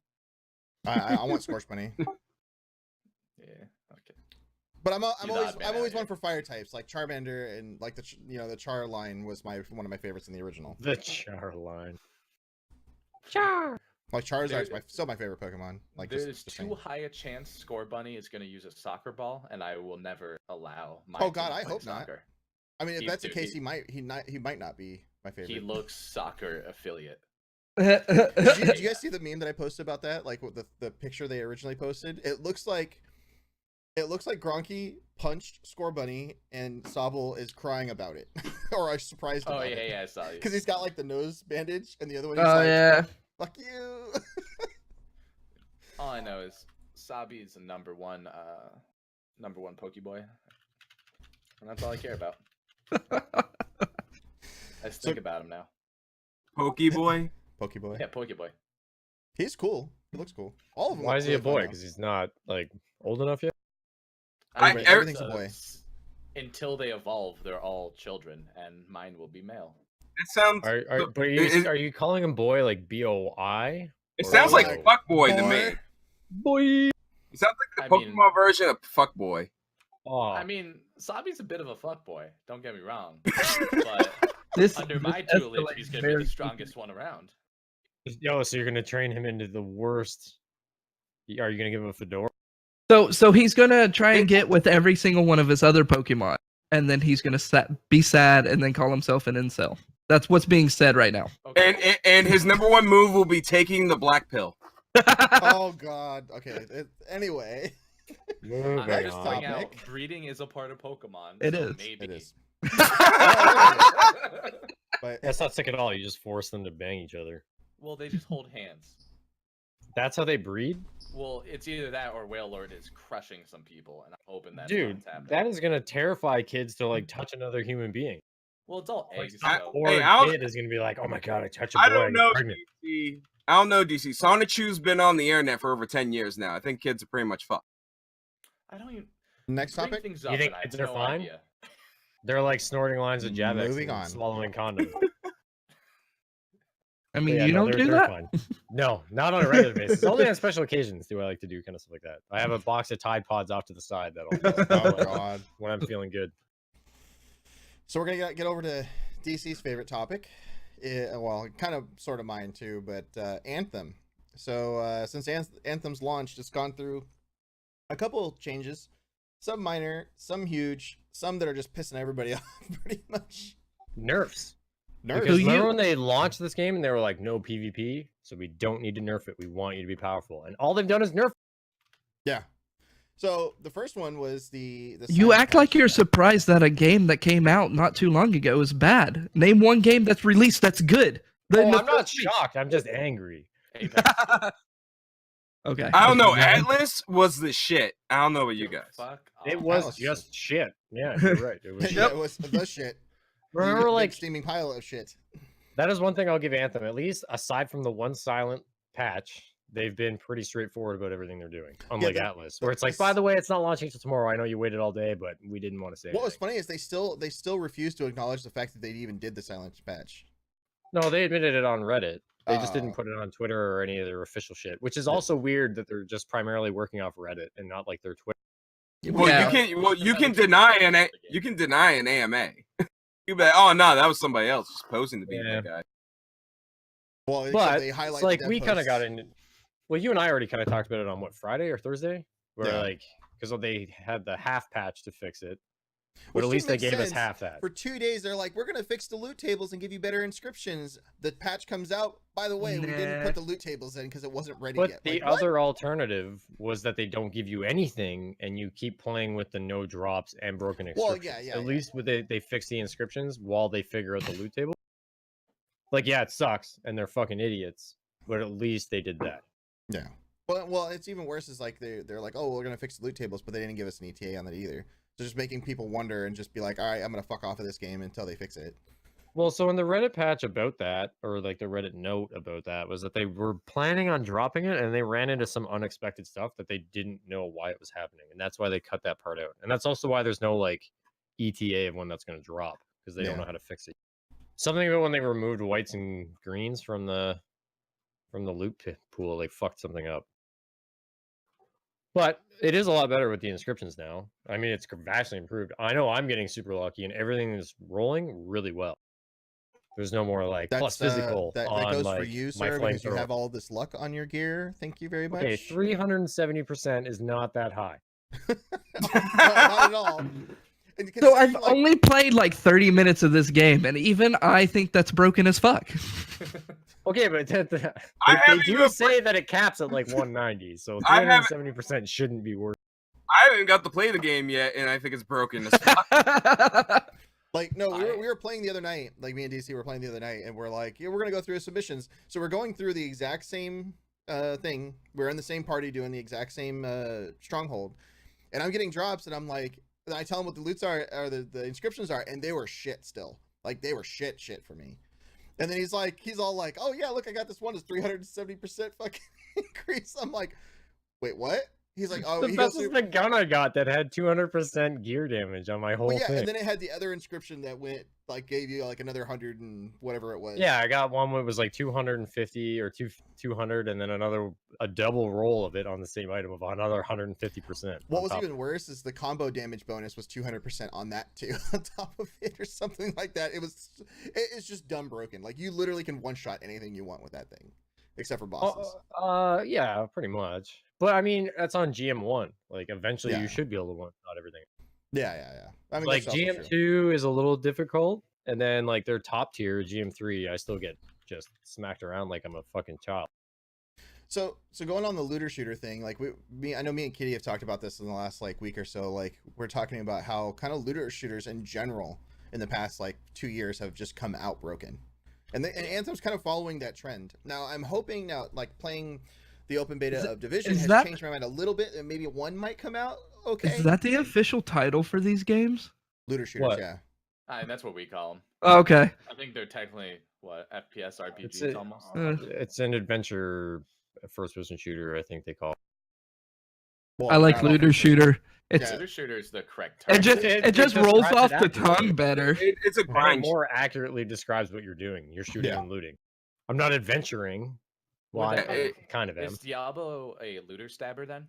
I want Scorch Bunny. Yeah. Okay. But I'm He's always odd man I'm always out one here. for fire types like Charmander, and like the Char line was one of my favorites in the original. The Char line. Like Charizard's There- still my favorite Pokemon. Like There's just too saying. high a chance Score Bunny is gonna use a soccer ball, and I will never allow my. Oh, God, team to I play hope not. soccer. I mean, if He- that's the dude, case, he- he might not be my favorite. He looks soccer affiliate. Did you guys see the meme that I posted about that? Like with the picture they originally posted. It looks like Gronky punched Score Bunny and Sobble is crying about it, or I'm surprised Oh about yeah, it. yeah, I saw you. Because he's got like the nose bandage, and the other one he's Oh like, yeah. "Fuck you." All I know is Sabi is the number one Pokeboy, and that's all I care about. I just think about him now. Pokeboy. Pokeboy. Yeah, Pokeboy. He's cool. He looks cool. All of them. Why look is he a really fun, boy? though. Because he's not like old enough yet. Everything's a boy. Until they evolve, they're all children, and mine will be male. It sounds. But it- are you calling him boy like BOI? It Or sounds like like- fuckboy to me. Boy. Boy. It sounds like I the mean- Pokemon version of fuckboy. Oh, I mean, Sabi's a bit of a fuckboy. Don't get me wrong, but This under my this tutelage, escalates he's gonna be very the strongest one around. yo, so you're gonna train him into the worst? Are you gonna give him a fedora? So he's gonna try and get with every single one of his other Pokemon, and then he's gonna be sad and then call himself an incel. That's what's being said right now. Okay. And his number one move will be taking the black pill. Oh God. Okay. Anyway, Moving I'm just on. pointing out, topic. breeding is a part of Pokemon. It so is. Maybe. it is. well, But That's not sick at all. You just force them to bang each other. they just hold hands. That's how they breed, Well, it's either that or Wailord is crushing some people, and I'm hoping that's dude. what's happening. That is gonna terrify kids to like touch another human being. Well, it's all Like, eggs. I- so- Or Hey, a I don't- kid is gonna be like, "Oh my god, I touch a boy, I don't get know, pregnant." DC. I don't know, DC. Sonichu's been on the internet for over 10 years now. I think kids are pretty much fucked. I don't even next bring topic. things You up, think and I kids have are no fine? idea. They're like snorting lines of Javex Moving and on. swallowing condoms. I mean, Yeah, you no, don't they're do that. fine. No, not on a regular basis. Only on special occasions do I like to do kind of stuff like that. I have a box of Tide Pods off to the side that Oh I'll God. when I'm feeling good. So we're gonna get over to DC's favorite topic. Well, kind of, sort of mine too, but Anthem. So since Anthem's launched, it's gone through a couple changes, some minor, some huge, some that are just pissing everybody off pretty much. Nerfs. Nerfs. Because you- remember when they launched this game and they were like, no PvP, so we don't need to nerf it. We want you to be powerful. And all they've done is nerf. Yeah. So the first one was the You silent act like patch. you're surprised that a game that came out not too long ago is bad. Name one game that's released that's good. Oh, In the I'm not first week. shocked. I'm just angry. Apex. Okay. I don't know. Yeah. Atlas was the shit. I don't know about you guys. Fuck It off. was Atlas just shit. Yeah, you're right. It was Yeah, shit. it was the shit. Remember, The like big steaming pile of shit. that is one thing I'll give Anthem. At least aside from the one silent patch, they've been pretty straightforward about everything they're doing. Unlike the- Atlas, where it's like, by the way, it's not launching till tomorrow. I know you waited all day, but we didn't want to say. What was anything. funny is they still refuse to acknowledge the fact that they even did the silence patch. No, they admitted it on Reddit. They just didn't Oh. put it on Twitter or any of their official shit, which is also weird that they're just primarily working off Reddit and not like their Twitter. Well, Yeah. you can deny an AMA. You be like, oh no, that was somebody else just posing to be Yeah. that guy. Well, except But they highlight it's the like dev we kind of got posts. in. Well, you and I already kind of talked about it on what, Friday or Thursday, where Yeah. like because they had the half patch to fix it, but Which at least they didn't gave make us sense. half that. For 2 days, they're like, we're gonna fix the loot tables and give you better inscriptions. The patch comes out. By the way, we didn't Nah. put the loot tables in because it wasn't ready But yet. the Like, what? other alternative was that they don't give you anything, and you keep playing with the no drops and broken Well, inscriptions. yeah, At yeah. least with they fix the inscriptions while they figure out the loot table. Like, yeah, it sucks, and they're fucking idiots, but at least they did that. Yeah. Well, it's even worse. Is like they're like, oh, we're gonna fix the loot tables, but they didn't give us an ETA on that either. So just making people wonder and just be like, all right, I'm gonna fuck off of this game until they fix it. Well, so in the Reddit patch about that, or like the Reddit note about that, was that they were planning on dropping it, and they ran into some unexpected stuff that they didn't know why it was happening, and that's why they cut that part out. And that's also why there's no like ETA of when that's going to drop, because they don't Yeah. know how to fix it. Something about when they removed whites and greens from the loot pool, they fucked something up. But it is a lot better with the inscriptions now. I mean, it's vastly improved. I know I'm getting super lucky, and everything is rolling really well. There's no more like plus physical that on goes like for you, my sir, because you flamethrower. have all this luck on your gear. Thank you very much. Okay, 370% is not that high. No, not at all. And So I've considering, like, only played like 30 minutes of this game, and even I think that's broken as fuck. Okay, but they haven't do even say that it caps at like 190, so I haven't- 370% shouldn't be worth. I haven't got to play the game yet, and I think it's broken as fuck. Like, no, we were playing the other night. Like, me and DC were playing the other night, and we're like, yeah, we're gonna go through submissions. So we're going through the exact same thing. We're in the same party doing the exact same stronghold, and I'm getting drops, and I'm like, and I tell them what the loots are, or the inscriptions are, and they were shit still. Like, they were shit for me. And then he's all like, oh yeah, look, I got this one. It's 370% fucking increase. I'm like, wait, what? He's like, oh, The he best goes is through. the gun I got that had 200% gear damage on my whole Well, yeah, thing. and then it had the other inscription that went like gave you like another 100 and whatever it was. Yeah, I got one that was like 250 or 200, and then a double roll of it on the same item of another 150%. What was even worse is the combo damage bonus was 200% on that too, on top of it or something like that. It's just dumb broken. Like, you literally can one shot anything you want with that thing, except for bosses. Yeah, pretty much. But I mean, that's on GM1. Like, eventually Yeah. you should be able to one shot everything. Yeah. I mean, Like that's also true. GM2 is a little difficult, and then like their top tier GM3, I still get just smacked around like I'm a fucking child. So going on the looter shooter thing, like I know me and Kitty have talked about this in the last like week or so. Like, we're talking about how kind of looter shooters in general in the past like 2 years have just come out broken, and Anthem's kind of following that trend. Now I'm hoping now, like, playing the open beta of Division is has that- changed my mind a little bit, and maybe one might come out okay. Is that the official title for these games? Looter shooters? What? Yeah. And that's what we call them. Oh, okay. I think they're technically what FPS It's RPGs a- almost. It's an adventure first-person shooter, I think they call it. Well, I like not looter all- shooter. It's Yeah. Looter shooter is the correct it term. just It it just just rolls describes off it the accurately. tongue better. It's a It grind. more accurately describes what you're doing. You're shooting Yeah. and looting. I'm not adventuring. Well, Would that- I kind of am. Is Diablo a looter stabber then?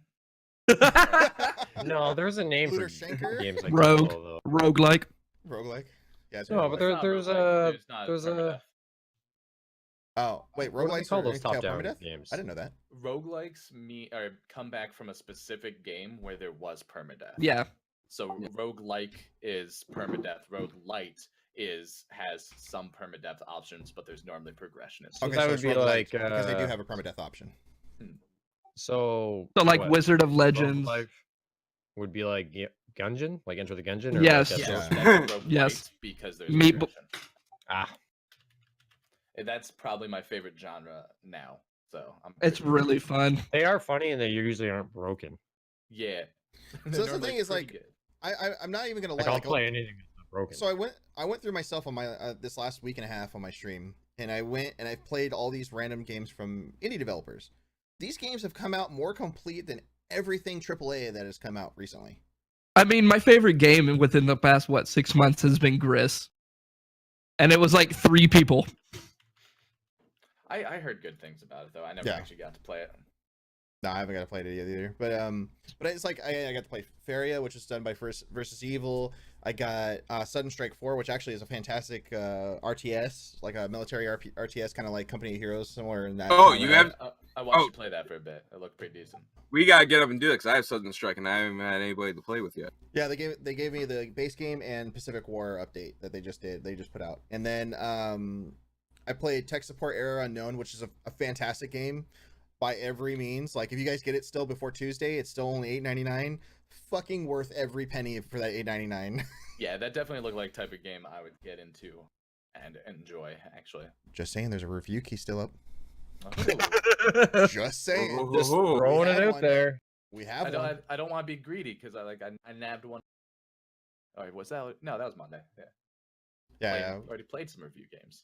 No, there's a name Looter for shanker? games like Rogue. Diablo, though. Roguelike. Roguelike. Yeah. It's No, roguelike. but there- It's not there's roguelike, a- it's not there's a- permadeath. Oh wait, What do they roguelikes call are those entail top-down permadeath? games? I didn't know that. Roguelikes come back from a specific game where there was permadeath. Yeah. So roguelike is permadeath. Roguelite has some permadeath options, but there's normally progression. So Okay, that so would it's be roguelike, like, because they do have a permadeath option. So So like what? Wizard of Rogue Legends. Life? would be like Gungeon, like Enter the Gungeon. Or Yes. Like Yeah. That's a roguelite Yes. because there's Meat- progression. Ah, And that's probably my favorite genre now. So It's pretty- really fun. they are funny and they usually aren't broken. yeah. So that's the Normally thing is, pretty like, good. I'm not even gonna Like lie. I'll Like, play anything that's not broken. so I went through myself on my this last week and a half on my stream, and I went and I played all these random games from indie developers. These games have come out more complete than everything AAA that has come out recently. I mean, my favorite game within the past 6 months has been Gris, and it was like 3 people. I heard good things about it though. I never Yeah. actually got to play it. No, I haven't got to play it yet either. But it's like I got to play Feria, which is done by First versus Evil. I got Sudden Strike 4, which actually is a fantastic RTS, like a military RTS, kind of like Company of Heroes, similar in that. Oh, kind of you way. have- I watched Oh. you play that for a bit. It looked pretty decent. We gotta get up and do it because I have Sudden Strike and I haven't had anybody to play with yet. Yeah, they gave me the base game and Pacific War update that they just did. They just put out, and then I played Tech Support Era Unknown, which is a fantastic game by every means. Like, if you guys get it still before Tuesday, it's still only $8.99. Fucking worth every penny for that $8.99. Yeah, that definitely looked like type of game I would get into and enjoy actually. Just saying, there's a review key still up. Oh. Just saying, Just Ooh. throwing we it have out one. there. we have I one. don't want to be greedy because I nabbed one. All right, was that? No, that was Monday. Yeah. Yeah. Already played some review games.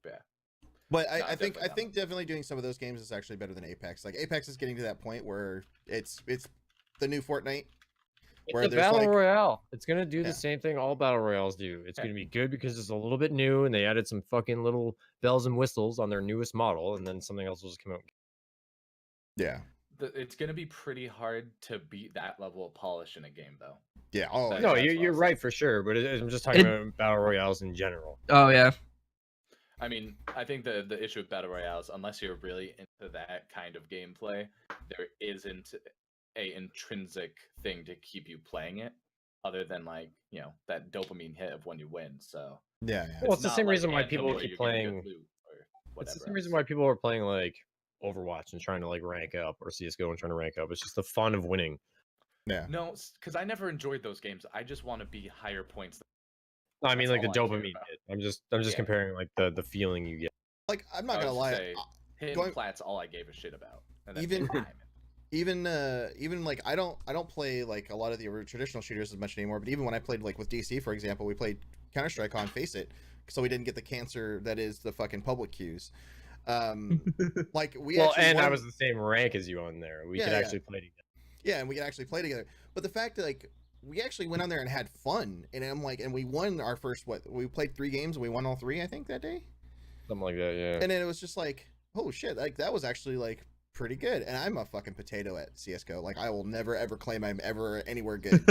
But yeah. But No, I definitely think not. definitely doing some of those games is actually better than Apex. Like, Apex is getting to that point where it's the new Fortnite. Where It's a there's battle like, royale. It's gonna do Yeah. the same thing all battle royales do. It's Yeah. gonna be good because it's a little bit new and they added some fucking little bells and whistles on their newest model, and then something else will just come out. yeah, It's gonna be pretty hard to beat that level of polish in a game, though. yeah. Oh, That- No, that's you're awesome. right for sure, but I'm just talking It- about battle royales in general. Oh yeah. I mean, I think the issue with battle royales, unless you're really into that kind of gameplay, there isn't a intrinsic thing to keep you playing it, other than like that dopamine hit of when you win. So yeah. Well, it's the not same like reason why Anthem people where keep you're getting good playing. loot or It's whatever the same reason else. why people are playing like Overwatch and trying to like rank up, or CS:GO and trying to rank up. It's just the fun of winning. Yeah. No, because I never enjoyed those games. I just want to be higher points. No, I mean That's like the all I care dopamine about. hit. I'm just Yeah. comparing like the feeling you get. Like, I'm not I gonna would lie. say Hidden going- Plat's all I gave a shit about. And then Even- time. Even like I don't play like a lot of the traditional shooters as much anymore. But even when I played like with DC, for example, we played Counter Strike on Face It, so we didn't get the cancer that is the fucking public queues. Like we Well, actually and I won- was the same rank as you on there. We Yeah, could yeah. actually play together. Yeah, and we could actually play together. But the fact that like we actually went on there and had fun, and I'm like, and we won our first we played 3 games and we won all 3, I think, that day. Something like that, yeah. And then it was just like, oh shit, like that was actually like pretty good. And I'm a fucking potato at CS:GO. Like, I will never ever claim I'm ever anywhere good.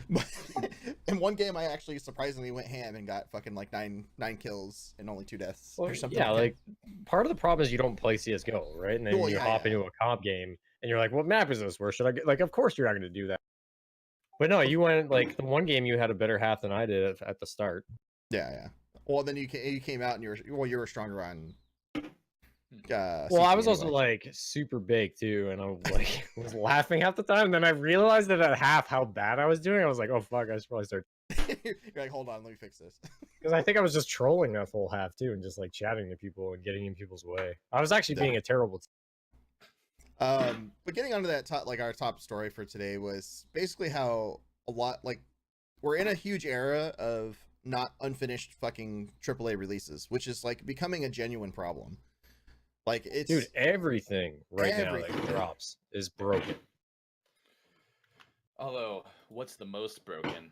But in one game, I actually surprisingly went ham and got fucking like nine kills and only 2 deaths Well, or something. yeah, like like part of the problem is you don't play CS:GO, right? And then Well, you yeah, hop yeah. into a comp game and you're like, "What map is this? Where should I get?" Like, of course you're not going to do that. But no, you went like the one game you had a better half than I did at the start. that. Yeah. Well, then you came out and you were stronger on. Well, I was CT also anyway. like super big too, and I was like was laughing half the time. And then I realized that at half how bad I was doing. I was like, "Oh fuck, I should probably start." You're like, hold on, let me fix this. Because I think I was just trolling that whole half too, and just like chatting to people and getting in people's way. I was actually Yeah. being a terrible. But getting onto that top, like our top story for today was basically how a lot like we're in a huge era of not unfinished fucking AAA releases, which is like becoming a genuine problem. Like it's Dude, everything right now Everything. that drops is broken. Although, what's the most broken?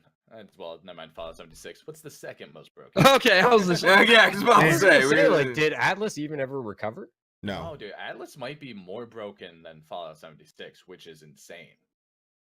Well, never mind. Fallout 76. What's the second most broken? Okay, how's this? Yeah, I was about I to was gonna say. say, we- like, did Atlas even ever recover? no. Oh, dude, Atlas might be more broken than Fallout 76, which is insane.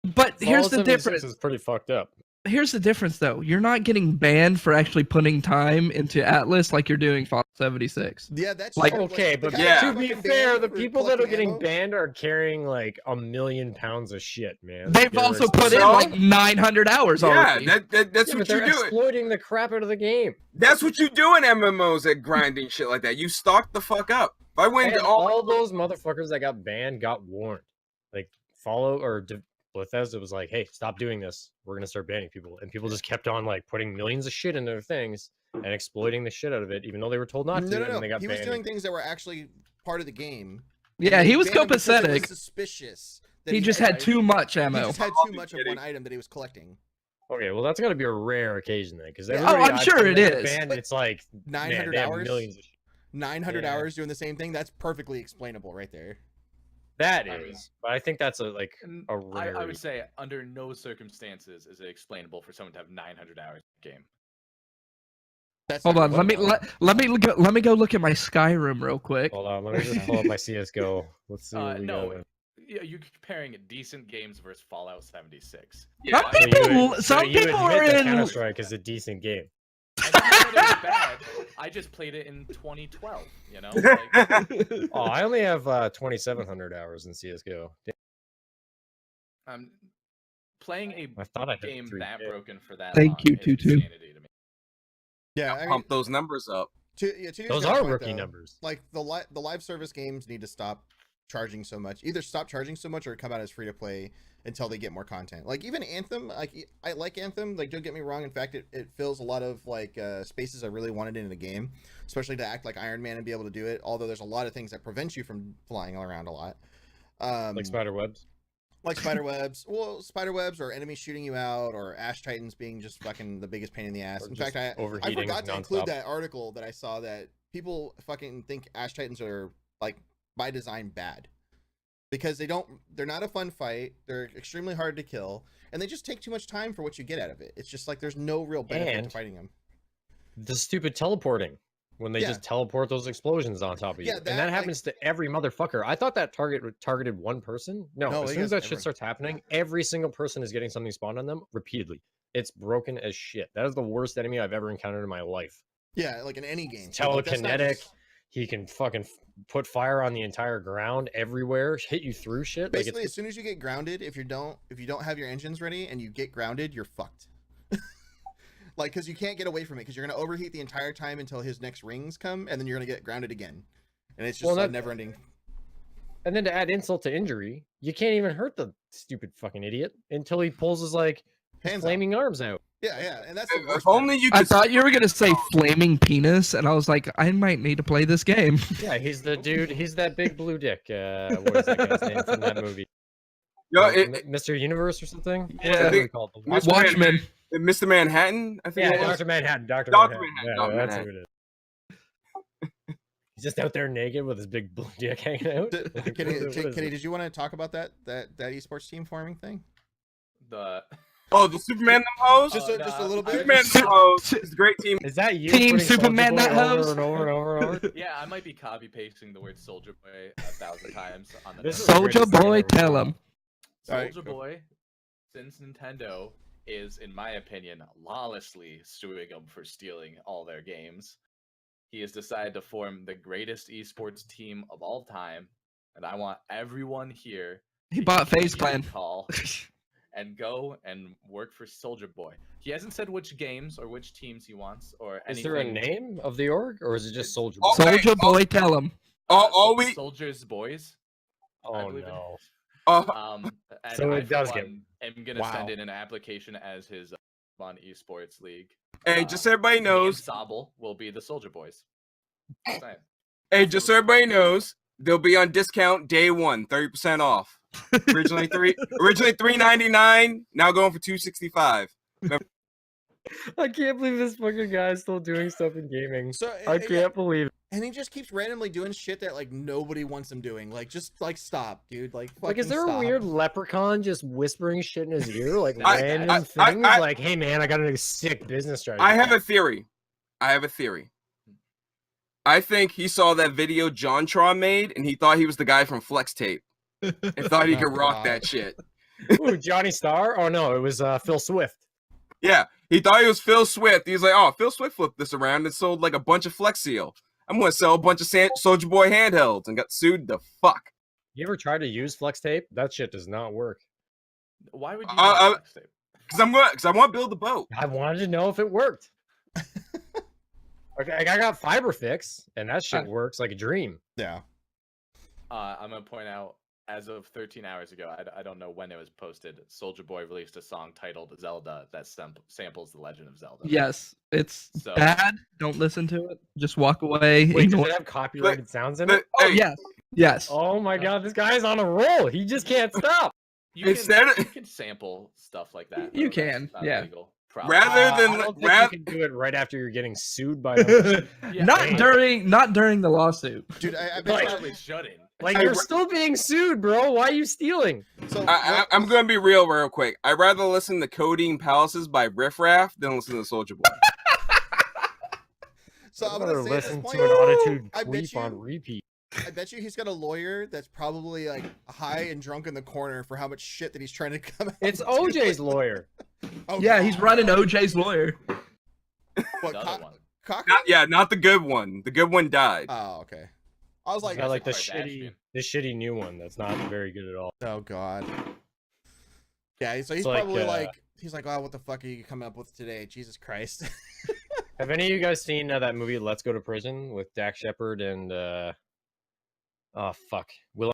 But here's Fallout the 76 difference. is pretty fucked up. Here's the difference, though. You're not getting banned for actually putting time into Atlas like you're doing Fallout 76. Yeah, that's Like- true, Okay, the but guy Yeah. that to be fucking fair, banned the for people that are collecting getting ammo- banned are carrying like 1,000,000 pounds of shit, man. They've They're also put in So- like 900 hours Yeah, already. that's Yeah, what but you they're do. exploiting the crap out of the game. That's what you do in MMOs at grinding shit like that. You stock the fuck up. If I went And to all all those motherfuckers that got banned got warned. Like Fallout or Bethesda was like, "Hey, stop doing this. We're gonna start banning people," and people just kept on like putting millions of shit into their things and exploiting the shit out of it, even though they were told not to. No. And they got He was banned. doing things that were actually part of the game. Yeah, he was Banned him because it was copacetic. suspicious. That He just had too much He ammo. just had too much of one item that he was collecting. Okay, well, that's got to be a rare occasion then, because Yeah. Oh, I'm sure it is. Banned, it's like 900 they have hours. millions of 900 Yeah. hours doing the same thing. That's perfectly explainable right there. That I mean, is, but I think that's a I rare. would say under no circumstances is it explainable for someone to have 900 hours in a game. That's Hold not on, good. let me go look at my Skyrim real quick. Hold on, let me just pull up my CS:GO. Let's see. What we No, got. you're comparing decent games versus Fallout 76. Some Yeah, people, So some you people admit are that in. Counter-Strike is a decent game. I didn't say it was bad. I just played it in 2012. You know, like, Oh, I only have 2,700 hours in CS:GO. playing a I thought I had game 3K. that broken for that Thank long you, is Tutu. insanity to me. Yeah, I mean, pump those numbers up. to your Those guys' are point, rookie though, numbers. Like the live service games need to stop charging so much. Either stop charging so much or come out as free to play until they get more content. Like even Anthem, like I like Anthem. Like don't get me wrong. In fact, it fills a lot of like spaces I really wanted in a game, especially to act like Iron Man and be able to do it. Although there's a lot of things that prevent you from flying around a lot. Like spider webs. Like spider webs. Well, spider webs or enemies shooting you out or Ash Titans being just fucking the biggest pain in the ass. Or In fact, I overheating forgot to include nonstop. that article that I saw that people fucking think Ash Titans are like by design bad. Because they're not a fun fight, they're extremely hard to kill, and they just take too much time for what you get out of it. It's just like there's no real benefit to And- fighting them. The stupid teleporting. When they Yeah. just teleport those explosions on top of you. Yeah, And that, that like- happens to every motherfucker. I thought that targeted one person. No, No, as it soon as gets that shit everyone. starts happening, every single person is getting something spawned on them repeatedly. It's broken as shit. That is the worst enemy I've ever encountered in my life. Yeah, like in any game. It's So, like, that's not telekinetic. just- He can fucking put fire on the entire ground everywhere, hit you through shit. Basically, like as soon as you get grounded, if you don't have your engines ready and you get grounded, you're fucked. Like, because you can't get away from it because you're gonna overheat the entire time until his next rings come, and then you're gonna get grounded again, and it's just Well, a that- never-ending. And then to add insult to injury, you can't even hurt the stupid fucking idiot until he pulls his like his Hands out. flaming arms out. Yeah, and that's the If worst part. only you I could. thought you were gonna say flaming penis, and I was like, I might need to play this game. Yeah, he's the dude. He's that big blue dick. What is that guy's name from that movie? Yo, Mr. Universe or something? Yeah. Whatever I think- he called the Mr. Watchmen. Mr. Manhattan, I think. Yeah, it was. Dr. Manhattan. Dr. Dr. Manhattan. Manhattan, Yeah, Dr. that's who it is. He's just out there naked with his big blue dick hanging out. Like, Kenny, what is it? did you want to talk about that esports team forming thing? The Oh, the Superman them hoes. Just a little bit. Superman them hoes. It's a great team. Is that you? Team putting Soulja Superman Boy that over hoes? and over and over and over. yeah, I might be copy pasting the word Soldier Boy 1,000 times on the. This is note. the Soldier greatest thing boy, ever. tell him. Alright, Soldier cool. Boy, since Nintendo is, in my opinion, lawlessly suing him for stealing all their games, he has decided to form the greatest esports team of all time, and I want everyone here He to bought heed Face the Clan. call and go and work for Soldier Boy. He hasn't said which games or which teams he wants or Is anything. there a name of the org, or is it just Soldier Oh, Boy? Soldier boy, tell him. All we. Soldiers Boys. I Oh believe it no! is. Oh, And So I, it for does get- one, am gonna Wow. send in an application as his on esports league. hey, just so everybody knows. Sobble will be the Soldier Boys. Just saying. Hey, just so everybody knows, they'll be on discount day one, 30% off. Originally $3.99, now going for $2.65. I can't believe this fucking guy is still doing stuff in gaming. So I and- can't believe it. and he just keeps randomly doing shit that like nobody wants him doing. Like just like stop, dude. Like Like, is fucking there a stop. weird leprechaun just whispering shit in his ear, like I- random I- things? I- like, hey man, I got a sick business strategy. I have a theory. I think he saw that video JonTron made, and he thought he was the guy from Flex Tape, and thought he Oh, could rock God. that shit. Ooh, Johnny Starr? Oh no, it was Phil Swift. Yeah, he thought he was Phil Swift. He's like, oh, Phil Swift flipped this around and sold like a bunch of Flex Seal. I'm gonna sell a bunch of Soldier Boy handhelds, and got sued the fuck. You ever tried to use flex tape? That shit does not work. Why would you Uh, use Flex Tape? Cause I want to build a boat. I wanted to know if it worked. Okay, I got Fiber Fix, and that shit works like a dream. Yeah. I'm gonna point out as of 13 hours ago, I don't know when it was posted, Soulja Boy released a song titled Zelda that samples The Legend of Zelda. Yes, it's So- bad. Don't listen to it. Just walk away. Wait, does ignore- it have copyrighted sounds in But, it? Oh, hey, yes. Yes. Oh my god, this guy's on a roll. He just can't stop. You Instead can, of- you can sample stuff like that. You though. That's can, not yeah. illegal, probably. Rather than I don't think rather, you can do it right after you're getting sued by them. Yeah, not hey. during the lawsuit. Dude, I You bet probably shouldn't. Like Hey, you're still being sued, bro. Why are you stealing? so. I'm gonna be real quick. I'd rather listen to Codeine Palaces by Riff Raff than listen to Soulja Boy. So I'm I'd gonna rather say at this listen point, to an autotune I bet queef on you- repeat. I bet you he's got a lawyer that's probably like high and drunk in the corner for how much shit that he's trying to come out. It's with. OJ's lawyer. Oh, Yeah, God. he's running OJ's lawyer. What, The other one. Not the good one. The good one died. Oh, okay. I was Like, like, like the Kardashian. shitty new one that's not very good at all. oh god. Yeah, so he's It's like, probably like, he's like, oh, what the fuck are you coming up with today? Jesus Christ. Have any of you guys seen that movie Let's Go to Prison with Dak Shepard and oh fuck, Will?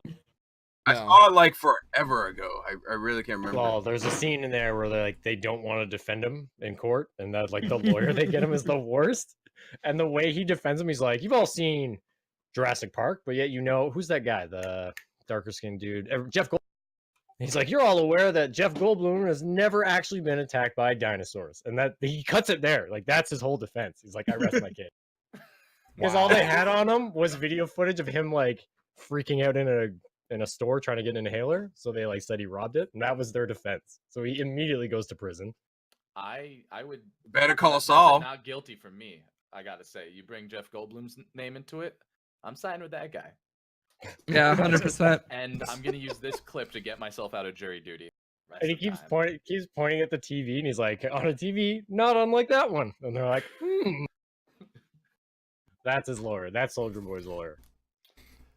I No. saw it like forever ago. I really can't remember. Well, there's a scene in there where they don't want to defend him in court, and that like the lawyer they get him is the worst. And the way he defends him, he's like, "You've all seen Jurassic Park, but yet you know who's that guy, the darker skinned dude, Jeff Goldblum." He's like, "You're all aware that Jeff Goldblum has never actually been attacked by dinosaurs," and that he cuts it there. Like that's his whole defense. He's like, "I rest my case," because all they had on him was video footage of him like freaking out in a store trying to get an inhaler. So they like said he robbed it, and that was their defense. So he immediately goes to prison. I would Better Call that's a Saul. not guilty for me. I gotta say, you bring Jeff Goldblum's name into it, I'm siding with that guy, Yeah, 100%. and I'm gonna use this clip to get myself out of jury duty. rest And he of keeps time. pointing at the TV, and he's like, "On a TV, not unlike that one." And they're like, That's his lawyer. That's Soldier Boy's lawyer.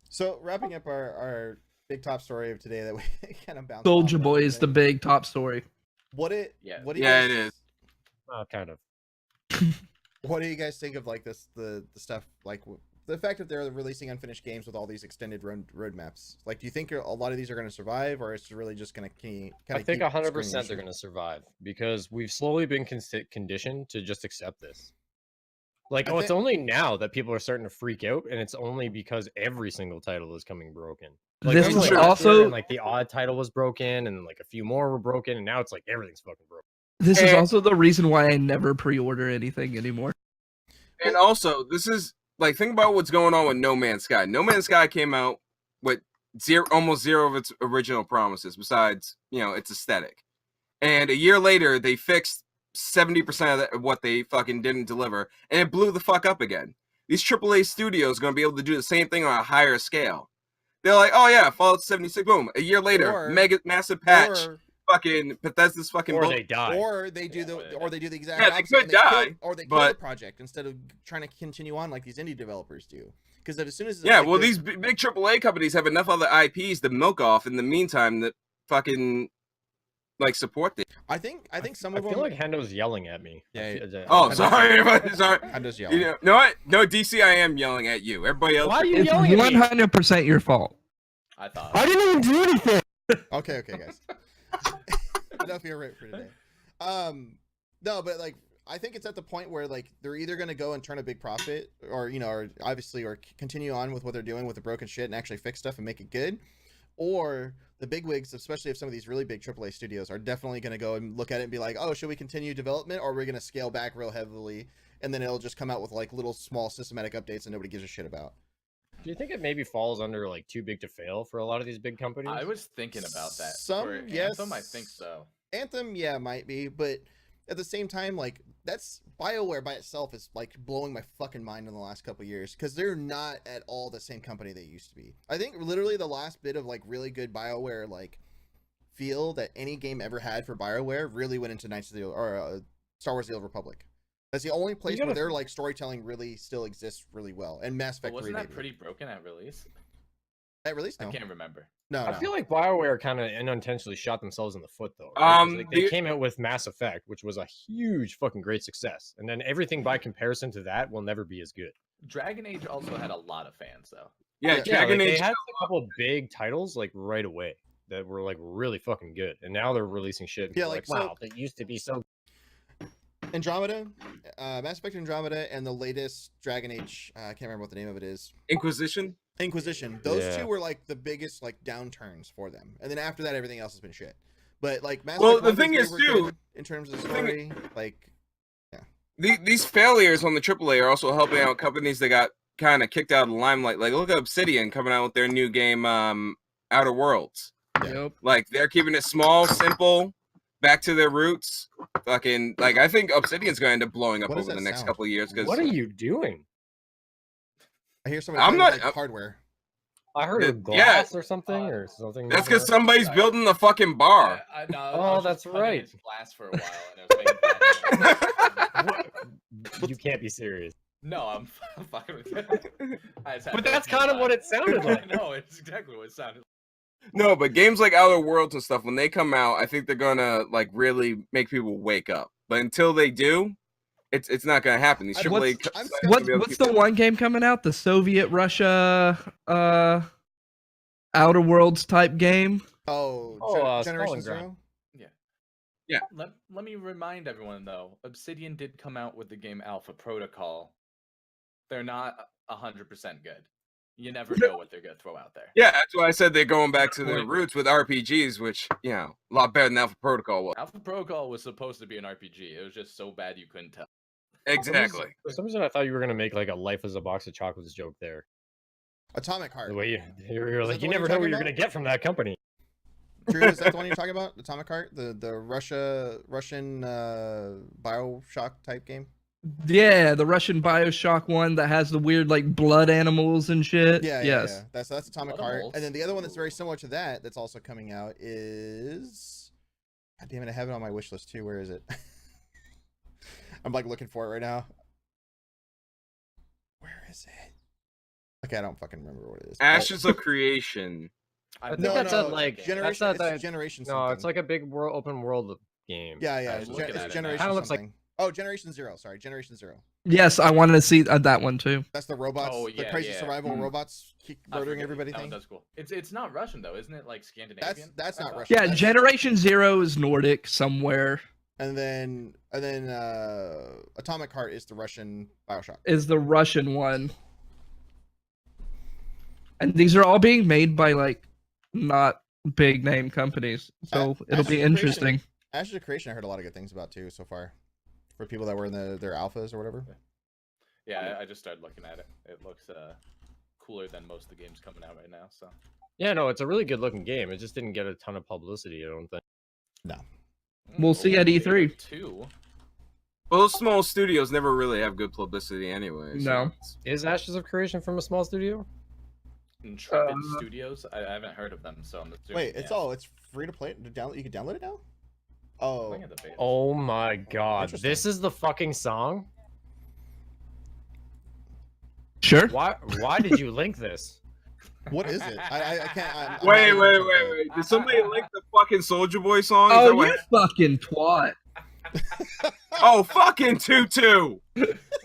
So wrapping up our big top story of today that we kind of bounced. Soldier off Boy of is the today. big top story. What do Yeah, you guys, it is. Kind of. What do you guys think of like the stuff like the fact that they're releasing unfinished games with all these extended roadmaps? Like, do you think a lot of these are going to survive, or it's really just going to kind of? I think 100% they're going to survive because we've slowly been conditioned to just accept this. Like, I it's think- only now that people are starting to freak out, and it's only because every single title is coming broken. Like, This remember is last year, also and, like the odd title was broken, and like a few more were broken, and now it's like everything's fucking broken. this is And- also the reason why I never pre-order anything anymore. And also, this is like think about what's going on with No Man's Sky. No Man's Sky came out with almost zero of its original promises, besides its aesthetic. And a year later, they fixed 70% of what they fucking didn't deliver, and it blew the fuck up again. These AAA studios are gonna be able to do the same thing on a higher scale. They're like, oh yeah, Fallout 76, boom. A year later, Or- massive patch. Fucking Bethesda's fucking. Or they die. Or they do Yeah, the exact Yeah, they opposite, could and kill- die, or they kill the but- project instead of trying to continue on like these indie developers do. Because as soon as Yeah, like, well, the- these big AAA companies have enough other IPs to milk off in the meantime that fucking like support them. I think some I of feel them. like Hendo's yelling at me. Yeah, Oh, sorry, sorry. I'm just yelling. No, what? No, DC, I am yelling at you. Everybody else. Why are you It's yelling at me? 100% your fault. I thought. I didn't even do anything. Okay, guys. Enough here right for today. No, but like I think it's at the point where like they're either gonna go and turn a big profit, or or obviously, or continue on with what they're doing with the broken shit and actually fix stuff and make it good, or the bigwigs, especially if some of these really big AAA studios, are definitely gonna go and look at it and be like, oh, should we continue development, or are we gonna scale back real heavily, and then it'll just come out with like little small systematic updates that nobody gives a shit about. Do you think it maybe falls under like too big to fail for a lot of these big companies? I was thinking about that. Some, For yes. Anthem, I think so. Anthem, yeah, might be, but at the same time, like that's BioWare by itself is like blowing my fucking mind in the last couple years because they're not at all the same company they used to be. I think literally the last bit of like really good BioWare like feel that any game ever had for BioWare really went into Knights of the Star Wars: The Old Republic. That's the only place where their like storytelling really still exists really well. And Mass But Effect 3 wasn't that maybe. pretty broken at release? At release? No, I can't remember. no. I feel like BioWare kind of unintentionally shot themselves in the foot, though. Right? 'Cause, like, they came out with Mass Effect, which was a huge fucking great success, and then everything by comparison to that will never be as good. Dragon Age also had a lot of fans, though. Yeah, Yeah, Dragon like, Age. they had a couple of big titles like right away that were like really fucking good, and now they're releasing shit. And Yeah, people are like, like, so- wow, they used to be so. Andromeda, Mass Effect Andromeda, and the latest Dragon Age. I can't remember what the name of it is. Inquisition. Inquisition. Those Yeah. two were like the biggest like downturns for them, and then after that, everything else has been shit. But like Mass Well, Effect the 1 thing through is, 3 were too, good in terms of the story, like These failures on the AAA are also helping out companies that got kind of kicked out of the limelight. Like, look at Obsidian coming out with their new game, Outer Worlds. Yep. Like, they're keeping it small, simple, back to their roots. Fucking, like, I think Obsidian's going to end up blowing up What does over the that next sound? couple of years. Because What are you doing? I hear somebody I'm playing with, not- like hardware. I heard a Yeah. glass or something or something. that's like because that. somebody's Sorry. building the fucking bar. Oh, that's right. Glass for a while, and it was making You can't be serious. No, I'm fucking with you. I just had But to that's open kind of my- what it sounded I like. know, it's exactly what it sounded. No, but games like Outer Worlds and stuff, when they come out, I think they're gonna like really make people wake up. But until they do, it's not gonna happen. These I'm AAA skeptical. sites What- are What gonna be able to what's keep the it. one game coming out? The Soviet Russia Outer Worlds type game? Generation Stalingrad. Zero. Let me remind everyone though, Obsidian did come out with the game Alpha Protocol. They're not 100% good. You never know what they're gonna throw out there. Yeah, that's why I said they're going back to their Point. roots with RPGs, which you know, a lot better than Alpha Protocol was. Alpha Protocol was supposed to be an RPG. It was just so bad you couldn't tell. Exactly. For some reason, I thought you were gonna make like a "life is a box of chocolates" joke there. Atomic Heart. The way you're Is that like, the you one never you're know what talking you're gonna about? get from that company. Drew, is that the one you're talking about? Atomic Heart, the Russian Bioshock type game. Yeah, the Russian BioShock one that has the weird like blood animals and shit. Yeah, Yes. That's Atomic Blood Heart, animals. and then the other one that's very similar to that that's also coming out is. God damn it! I have it on my wish list too. Where is it? I'm like looking for it right now. Where is it? Okay, I don't fucking remember what it is. but- Ashes of Creation. I think No, that's no, a, like Generation. that's not It's that. Generation. No, something. it's like a big world, open world game. Yeah, yeah. I was It's, looking it's at it now. Generation. Kinda looks like- something. Oh, Generation Zero. Sorry, Generation Zero. Yes, I wanted to see that one too. That's the robots. Oh, the yeah, crazy yeah. survival Hmm. robots keep I murdering forget. everybody That one thing. does cool. It's not Russian though, isn't it? Like Scandinavian. That's I not thought. Russian. Yeah, That's- Generation Zero is Nordic somewhere. And then Atomic Heart is the Russian Bioshock. Is the Russian one. And these are all being made by like not big name companies. So it'll be Ashes of interesting. Ashes of Creation, I heard a lot of good things about too so far. For people that were in their alphas or whatever. Yeah, I just started looking at it. It looks cooler than most of the games coming out right now. So Yeah, no, it's a really good looking game. It just didn't get a ton of publicity. I don't think. We'll see at Halo E3. 2. Well, those small studios never really have good publicity anyway. so No. it's- Is Ashes of Creation from a small studio? Intrepid Studios. I haven't heard of them, so I'm assuming. Wait, it's free to play. To download, you can download it now. Oh, Looking at the beta. Oh my god, Interesting. this is the fucking song. Sure. Why did you link this? what is it? I can't. I'm Wait, not wait, even wait, sure. wait. Did somebody link the fucking Soldier Boy song? Is Oh, that what you fucking twat. Oh, fucking Tutu.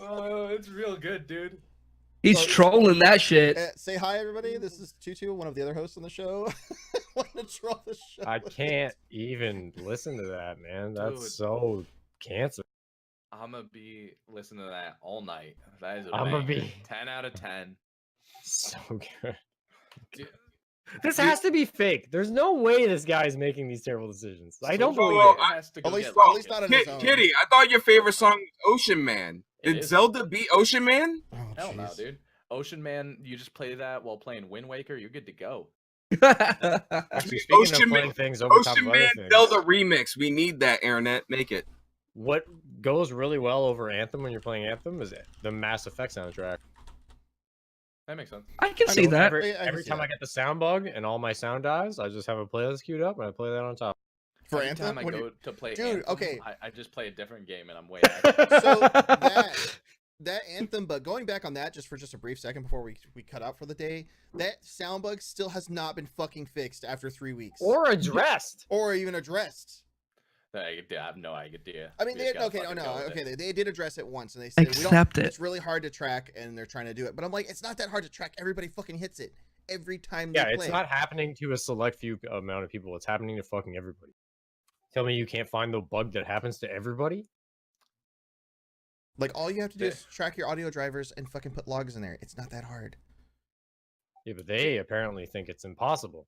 Oh, it's real good, dude. He's So- trolling that shit. Say hi, everybody. This is Tutu, one of the other hosts on the show. Want to troll the show? I can't even listen to that, man. That's Dude. so cancer. I'm gonna be listening to that all night. That is a I'ma banger. be- 10 out of 10. So good. Dude, This has to be fake. There's no way this guy's making these terrible decisions. I don't Soldier believe Well, it. Boy has to go At least- get at least Logan. not on his own. Kitty, I thought your favorite song was Ocean Man. It Did is. Zelda beat Ocean Man? Oh, Hell no, jeez. dude. Ocean Man, you just play that while playing Wind Waker, you're good to go. Actually, speaking Ocean of playing Man- things over top Ocean of other Man things, Zelda remix. We need that, Internet. Make it. what goes really well over Anthem when you're playing Anthem is the Mass Effect soundtrack. That makes sense. I can I see know, that. I can Every see time that. I get the sound bug and all my sound dies, I just have a playlist queued up and I play that on top. For Every Anthem, time I when go you- to play Dude, Anthem, okay. I just play a different game and I'm way happy. so that Anthem bug, going back on that just for a brief second before we cut out for the day, that sound bug still has not been fucking fixed after 3 weeks, Or addressed. or even addressed. I have no idea. I mean, We just gotta okay, fucking go with it. they did address it once, and they said Accept it. It's really hard to track, and they're trying to do it. But I'm like, it's not that hard to track. Everybody fucking hits it every time they Yeah, play. it's not happening to a select few amount of people. It's happening to fucking everybody. Tell me you can't find the bug that happens to everybody? Like, all you have to do is track your audio drivers and fucking put logs in there. It's not that hard. Yeah, but they apparently think it's impossible.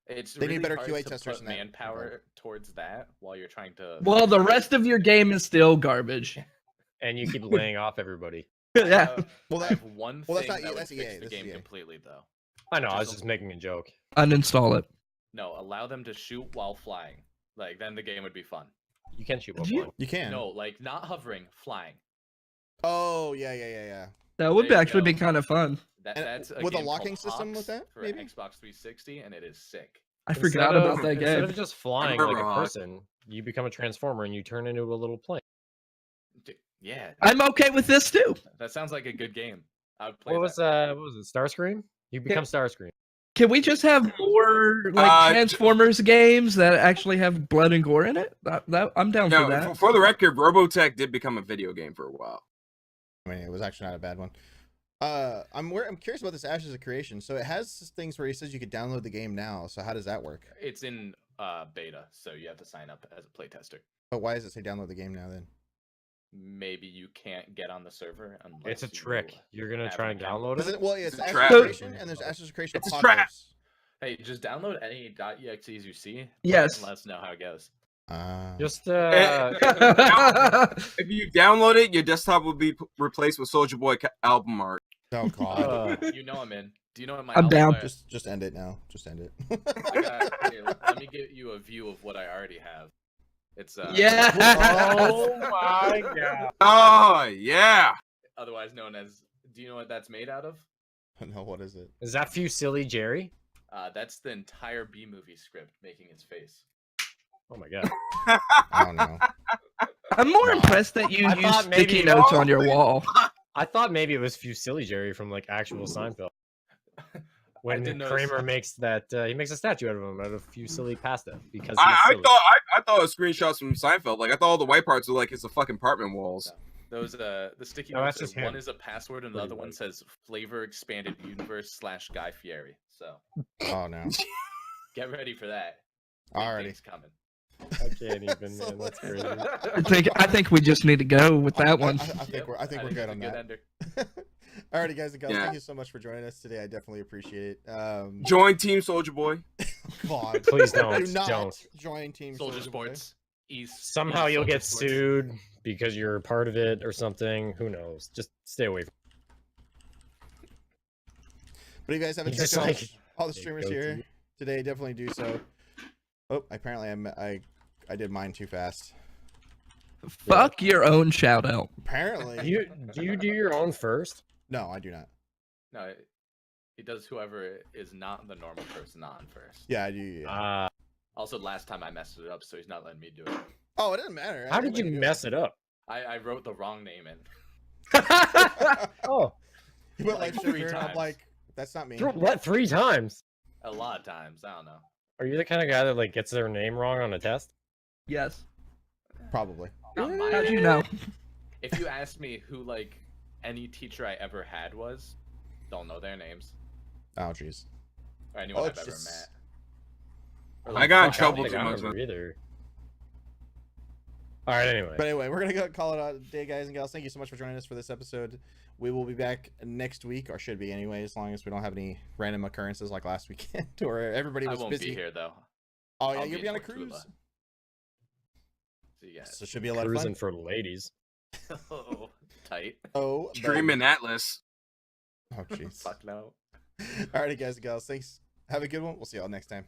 It's They need really better hard QA to testers put in that manpower towards that while you're trying to. Well, the rest of your game is still garbage. And you keep laying off everybody. Yeah. Well, I that, have one well, thing that's not that EA, would that's fix EA, the that's game EA. completely, though. I know, I was just making a joke. Uninstall it. No, allow them to shoot while flying. Like, then the game would be fun. You can shoot while Did you- flying. you can. No, like, not hovering, flying. Oh, yeah. That would There you actually be go. kind of fun. And That's with a game locking called system with Hawks that, for maybe? Xbox 360, and it is sick. I forgot about that Instead game. of just flying like remember a Hawk. person, you become a transformer and you turn into a little plane. Yeah, I'm okay with this too. that sounds like a good game. I would play What that. was it? Starscream? You become Starscream. Can we just have more like Transformers games that actually have blood and gore in it? I'm down for Yeah, that. for the record, Robotech did become a video game for a while. I mean, it was actually not a bad one. I'm curious about this Ashes of Creation. So it has things where he says you could download the game now. So how does that work? It's in beta, so you have to sign up as a playtester. But why does it say download the game now then? Maybe you can't get on the server unless It's a you trick. You're gonna have try an and account. download Is it. it? Well, it's It's a Ashes trap. of Creation, and there's Ashes of Creation It's a Apocalypse. Hey, just download any .exes you see. Yes. And let us know how it goes. Just If you download it, your desktop will be replaced with Soulja Boy album art. Oh god. You know I'm in. Do you know what my I'm album down. art- Just end it now. Just end it. Here, let me give you a view of what I already have. It's Yeah. oh my god. Oh yeah. otherwise known as. Do you know what that's made out of? No, what is it? Is that Silly Jerry? That's the entire B movie script making its face. Oh my god. I don't know. I'm more No. impressed that you I use thought maybe- sticky notes on your wall. I thought maybe it was Silly Jerry from like actual Seinfeld. When didn't notice Kramer that. makes that, he makes a statue out of him out of Silly pasta because he's I silly. thought it was screenshots from Seinfeld. Like I thought all the white parts were like his fucking apartment walls. Those the sticky No, notes. that's just One him. is a password, and the Pretty other one white. says "Flavor Expanded Universe / Guy Fieri." So Oh no. get ready for that. Alrighty. Things coming. I can't even, So man. That's crazy. I think we just need to go with that one. I think we're think good it's a on good that. ender. Alrighty, guys and girls, Yeah. thank you so much for joining us today. I definitely appreciate it. Join Team Soulja Boy. Come on. Please don't. Do not Don't. join Team Soldier Soulja Boy. Sports. East. Somehow East you'll Soldier get Sports. sued because you're a part of it or something. Who knows? Just stay away from But if you guys haven't Just checked out like- all the Hey, streamers go here to- today, definitely do so. Oh, apparently I did mine too fast. Fuck your own shout out. Apparently. Do you do your own first? No, I do not. No, he does whoever is not the normal person on first. Yeah, I do. Yeah. Also, last time I messed it up, so he's not letting me do it. Oh, it doesn't matter. How did you mess it up? I wrote the wrong name in. Oh, You put like like 3 sugar, and I'm times. like, that's not me. what? 3 times? A lot of times. I don't know. Are you the kind of guy that like gets their name wrong on a test? Yes. Probably. Not mine. How'd you know? If you ask me who like any teacher I ever had was, don't know their names Oh, jeez. or anyone Oh, I've it's ever just- met. Or, I got in fuck, trouble don't I too don't think much. remember either. All right. Anyway. But anyway, we're gonna go call it a day, guys and gals. Thank you so much for joining us for this episode. We will be back next week, or should be anyway, as long as we don't have any random occurrences like last weekend, where everybody I was won't busy. be here though. Oh yeah, I'll you'll be be on a in cruise. Tortula. See you guys. So it should be a lot Cruising of fun. for ladies. Oh, tight. Oh, Streaming Atlas. Oh, jeez. Fuck no. Alrighty, guys and gals. Thanks. Have a good one. We'll see y'all next time.